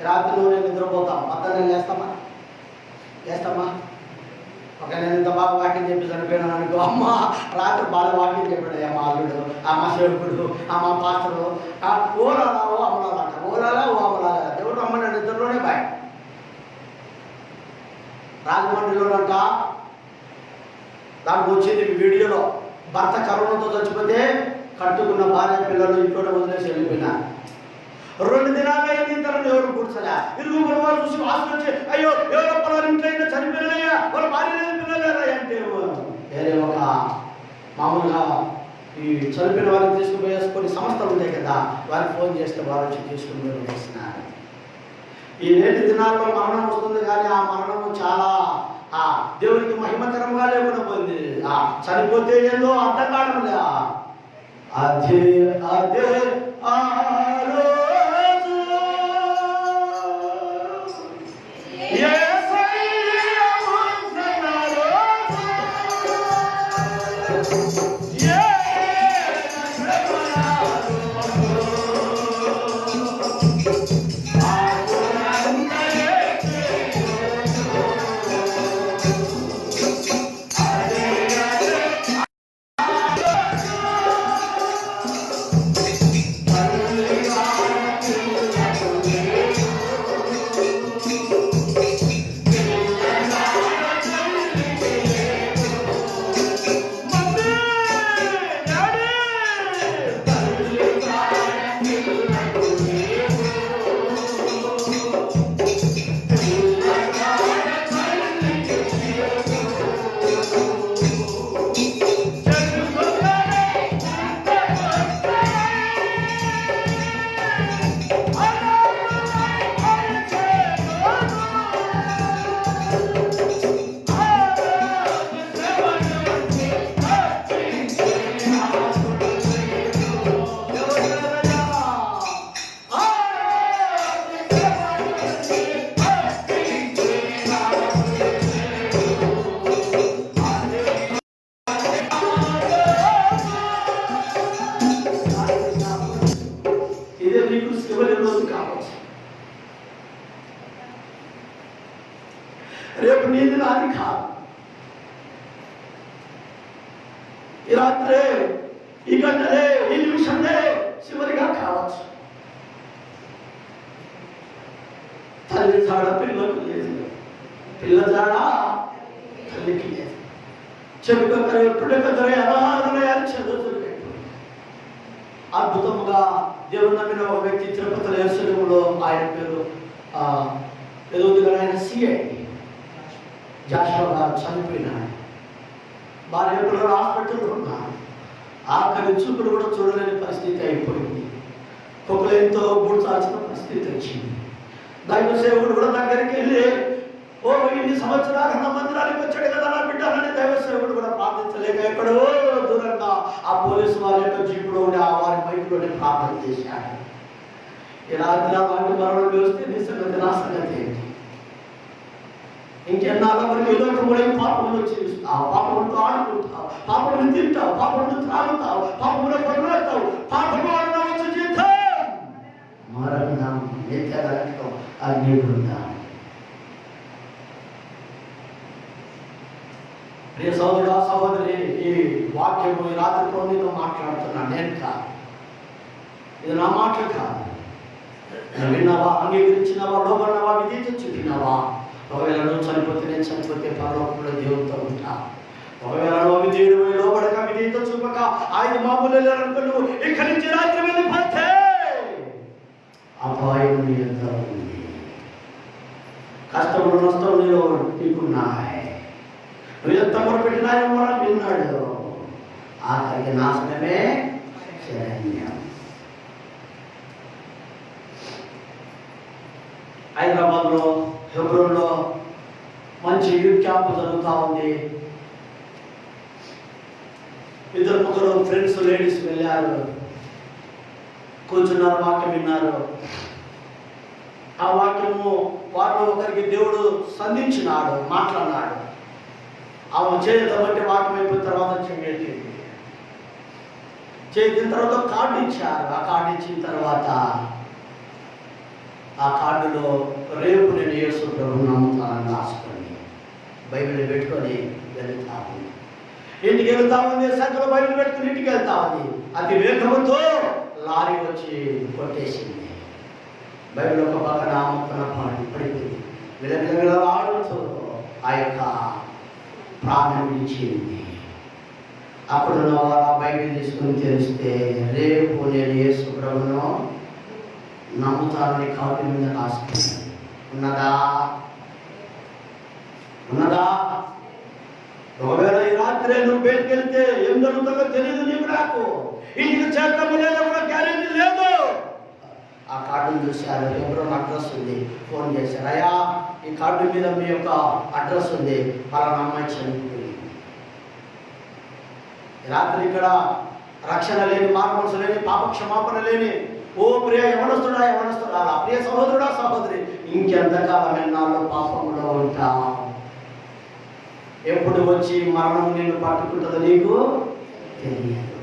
రాత్రి నువ్వు నేను నిద్రపోతాం, నేను చేస్తామా ఒక నేను ఇంత బాగా వాక్యం చెప్పి చనిపోయినాను అనుకో, అమ్మ రాత్రి బాగా వాక్యం చెప్పాడు మా అల్లుడు, మా సేవకుడు, మా పాస్టరు, ఓలాలా ఓ అమలాలట, ఓలాలా ఓ అమలాల. దేవుడు అమ్మ నన్ను నిద్రలోనే బాయ్. రాజమండ్రిలోనంట దానికి వచ్చింది వీడియోలో, భర్త కరోనాతో చచ్చిపోతే కట్టుకున్న భార్య పిల్లలు ఇంట్లో వదిలేసి వెళ్ళిపోయినారు. 2 దినాలు అయింది, తనను ఎవరు కూర్చలే. ఇరుగు వారు చూసి వాసన వచ్చి అయ్యో ఎవరో పొలాలు ఇంట్లో అయినా చనిపోయినాయా, వాళ్ళ భార్య లేదు పిల్లలు లేదా అంటే వేరే ఒక మామూలుగా ఈ చనిపోయిన వారిని తీసుకుపోయేసుకొని సంస్థలు ఉంటాయి కదా, వారికి ఫోన్ చేస్తే వారు వచ్చి తీసుకుని వేసినారు. ఈ నేటి దినాల్లో మరణం వస్తుంది, కానీ ఆ మరణము చాలా దేవునికి మహిమకరంగా లేకుండా పోయింది. చనిపోతే ఏదో అర్థం కావడంలే. అదే అదే రేపు నీది నాది కాదు. ఈ రాత్రే, ఈ గంటలే, ఈ నిమిషంలో చివరిగా కావచ్చు. తల్లి జాడ పిల్లలకు లేదు, పిల్ల జాడ తల్లికి లేదు. చెడుకరే పుడకరే అనాథలయాలు చదువుతుంది. అద్భుతంగా దేవుని నమ్మిన ఒక వ్యక్తి తిరుపతిలో ఎరుసలేములో, ఆయన పేరు ఏదో ఆయన సిఐ జాషువా గారు చనిపోయినాడు. భార్య పిల్లలు హాస్పిటల్లో ఉన్నారు. ఆఖరి చూపులు కూడా చూడలేని పరిస్థితి అయిపోయింది. కుక్కలతో బూడ్చాల్సిన పరిస్థితి వచ్చింది. దైవ సేవకుడు కూడా దగ్గరికి వెళ్ళి, ఓ ఇన్ని సంవత్సరాలు నా మందిరానికి వచ్చాడు కదా నా బిడ్డలని దైవ సేవకుడు కూడా ప్రార్థించలేక ఎక్కడో దూరంగా ఆ పోలీసు వారి యొక్క జీపులోనే ఆ వారి బైక్లోనే ప్రార్థన చేశాడు. ఈ రాత్రి అలాంటి మరణం వేస్తే నీ సంగతి నా సంగతి ఏంటి? ఇంకెన్నాళ్ళ వరకు ఏదో ఒక మూడే పాపంలో జీవిస్తావు, పాపంతో ఆడుకుంటావు, పాపంలో తింటావు, పాపంలో త్రాగుతావు, పాపంలో పొరలాడతావు. పాపంలో వచ్చి జీవితం మరణం నిత్యనరకం అగ్నిగుండం. ప్రియ సోదరుడా సహోదరి, ఈ వాక్యము ఈ రాత్రిలో నీతో మాట్లాడుతున్నా, నేను కాదు, ఇది నా మాటలు కాదు. విన్నావా, అంగీకరించినవా, లోబడినవా, విధేయత చూపినవా? ఒకవేళ నువ్వు చనిపోతే, నేను చనిపోతే పరలోకంలో దేవుడితో ఉంటా. ఒకవేళ నువ్వు విధేయుడు లోబడక, విధేయత చూపక ఆయన మామూలు నువ్వు ఇక్కడి నుంచి రాత్రి వెళ్ళిపోతే అపాయం ఎంత ఉంది. కష్టములు నష్టం నీకున్నాయి. నువ్వు ఎంత మొరపెట్టినా ఏమో విన్నాడు. ఆఖరికి నాశనమే శరణ్యం. హైదరాబాద్లో హెబ్రోన్లో మంచి యూత్ క్యాంప్ జరుగుతూ ఉంది. ఇద్దరు ముగ్గురు ఫ్రెండ్స్ లేడీస్ వెళ్ళారు, కూర్చున్నారు, వాక్యం విన్నారు. ఆ వాక్యము వారిలో ఒకరికి దేవుడు సంధించినాడు, మాట్లాడినాడు. ఆమె చేయబట్టి వాక్యం అయిపోయిన తర్వాత చేసిన తర్వాత కార్డు ఇచ్చారు. ఆ కార్డు ఇచ్చిన తర్వాత ఆ కార్డులో రేపు నేను యేసు ప్రభువుని నమ్ముతానని రాసుకొని బైబిల్ పెట్టుకొని వెళ్తా ఉంది. ఇంటికి వెళ్తా ఉంది, సంఖ్యలో బైబిల్ పెట్టుకుని ఇంటికి వెళ్తా ఉంది. అతి వేగంతో లారీ వచ్చి కొట్టేసింది. బైబిల్ ఒక పక్కన మొక్కన పడిపోయింది. విలవిలవిలాడుతూ ఆ యొక్క ప్రాణం ఇచ్చింది. అప్పుడు వారు ఆ బైబిల్ తీసుకుని తెలిస్తే రేపు నేను యేసు ప్రభువును నమ్ముతానని కార్డు మీద రాసుకున్నాను. ఉన్నదా? ఒకవేళ ఈ రాత్రి నువ్వు బయటకు వెళ్తే ఏం జరుగుతుందో తెలియదు నీకు, నాకు ఇంటికి చేస్తాము లేదా కూడా గ్యారెంటీ లేదు. ఆ కార్డును చూశారు, ఎవరో అడ్రస్ ఉంది, ఫోన్ చేశారు. అయ్యా, ఈ కార్డు మీద మీ యొక్క అడ్రస్ ఉంది, వాళ్ళ అమ్మాయి చనిపోయింది. రాత్రి ఇక్కడ రక్షణ లేని, మార్మల్స్ లేని, పాప క్షమాపణ లేని ఓ ప్రియ ఎవరొస్తుడా అలా ప్రియ సహోదరుడా సహోదరి, ఇంకెంతకాలం ఎన్నాళ్ళు పాపంలో ఉంటాం? ఎప్పుడు వచ్చి మరణం నిన్ను పట్టుకుంటుందో నీకు తెలియదు.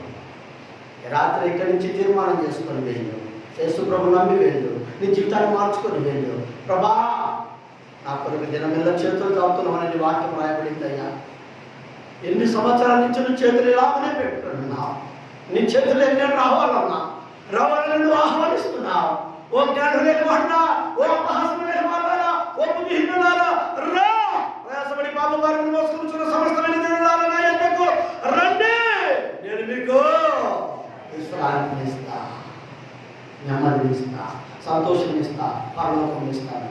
రాత్రి ఇక్కడి నుంచి తీర్మానం చేసుకొని వెళ్ళు, యేసు ప్రభు నమ్మి వెళ్ళు, నీ జీవితాన్ని మార్చుకొని వెళ్ళు. ప్రభా, నా కొరకు దినమెల్ల చేతులు తాగుతున్నామని నీ వాక్యం రాయబడింది. అయ్యా, ఎన్ని సంవత్సరాల నుంచి నువ్వు చేతులు ఇలాగనే పెట్టుకున్నావు. నీ చేతులు ఎన్నో రావాలన్నా రావాలని నువ్వు ఆహ్వానిస్తున్నావు. ఓ జ్ఞానం లేని వాడునా, ఓ అపహాసం లేని వాడునా, ఓ బుద్ధిహీనులారా, రా. ప్రయాసపడి పాపభారాన్ని మోసుకొనిచున్న సమస్తమైన జనులారా నా యొద్దకు రండి, నేను మీకు విశ్రాంతిని ఇస్తా, నెమ్మదిని ఇస్తా, సంతోషం ఇస్తా, పరలోకం ఇస్తాను.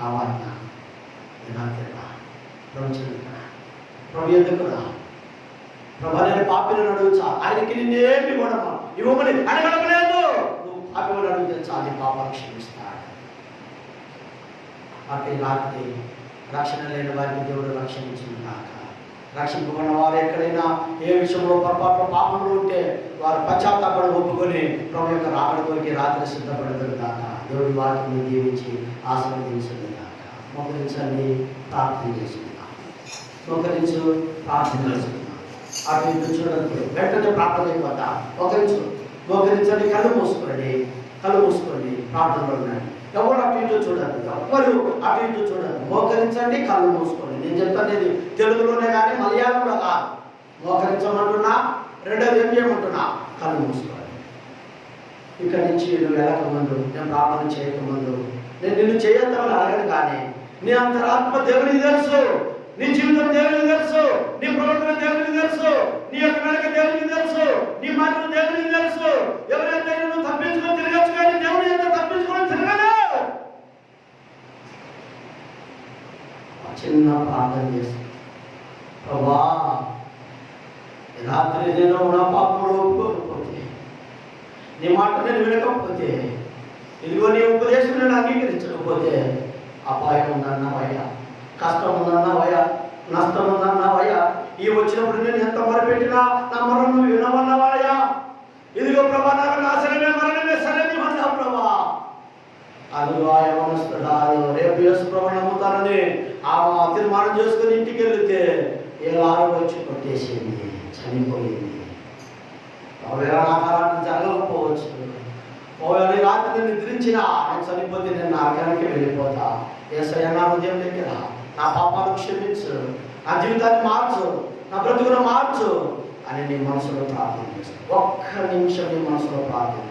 కావాలన్నా ప్రభు ఎందుకు రా? ప్రభు నేను పాపిని అడుగుచా, ఆయనకి నిన్నేమి ఇవ్వమని అడగడలేదు. నువ్వు పాపిని అడిగితే చాలు, పాపాలు క్షమిస్తాడు. అటు రాత్రి రక్షణ లేని వారికి దేవుడు రక్షించిన కాక, రక్షింపబడిన వారు ఎక్కడైనా ఏ విషయంలో పొరపాటు పాపంలో ఉంటే వారు పశ్చాత్తాపడి ఒప్పుకొని ప్రభు యొక్క రాకడ కొరికి రాత్రి సిద్ధపడతారు కాక. దేవుడి వాటిని దీవించి ఆశీర్వదించింది కాక. మోకరించండి, ప్రార్థన చేసుకుందాం. మోకరించు, ప్రార్థన చేసుకుందాం. అటు ఇటు చూడండి, వెంటనే ప్రార్థన అయిపోతా. మోకరించండి, కళ్ళు మూసుకోండి, ప్రార్థనలో ఉండండి. ఎవరు అటు ఇటు చూడండి, ఎవ్వరు అటు ఇటు చూడండి. మోకరించండి, కళ్ళు మూసుకోండి. నేను చెప్తాను తెలుగులోనే కానీ మలయాళంలో కాదు. మోకరించమంటున్నా, రెండోది ఏం చేయమంటున్నా, కళ్ళు మూసుకోండి. ఇక్కడి నుంచి నువ్వు వెళ్ళకముందు, నేను ప్రార్థన చేయకముందు, నేను నిన్ను చేయొద్దామని అడగను, కానీ నీ అంతరాత్మ దేవునికి తెలుసు, నీ జీవితం దేవునికి తెలుసు, నీ ప్రవర్తన దేవునికి తెలుసు, నీ యొక్క నడక దేవునికి తెలుసు, నీ మాటలు దేవునికి తెలుసు. ఎవరైతే నువ్వు తప్పించుకొని తిరగచ్చు, కానీ దేవుని ఎంత తప్పించుకొని తిరగదు. చిన్న ప్రార్థన చేసి, ప్రభా, రాత్రి నేను నా పాపంలో ఒప్పుకోకపోతే, నీ మాట నేను వినకపోతే, ఇదిగో నీ ఉపదేశం నేను అంగీకరించకపోతే, అపాయం ఉందన్నావయ్యా, కష్టం ఉందన్నావయ్యా, నష్టం ఉందన్నావయ్యా, ఈ వచ్చినప్పుడు నేను ఎంత మొరపెట్టినా నా మొర నువ్వు వినవన్నావయ్యా. ఇదిగో ప్రభా, నాకు నాశనమే మరణమే సరైన అన్నావు ప్రభా. అదిగో ఆ యవనస్తుడు రేపు యేసు ప్రభు నమ్ముతానని ఆ తీర్మానం చేసుకుని ఇంటికి వెళితే ఏలారో వచ్చి కొట్టేసింది, చనిపోయింది. ఒకవేళ నాకు అలాంటి జరగకపోవచ్చు. ఒకవేళ రాత్రి నిద్రించినా నేను చనిపోతే నేను నరకానికి వెళ్ళిపోతా. యేసయ్య నా హృదయం దగ్గర నా పాపాలు క్షమించు, నా జీవితాన్ని మార్చు, నా బ్రతుకును మార్చు అని నీ మనసులో ప్రార్థన చేస్తాను. ఒక్క నిమిషం నీ మనసులో ప్రార్థన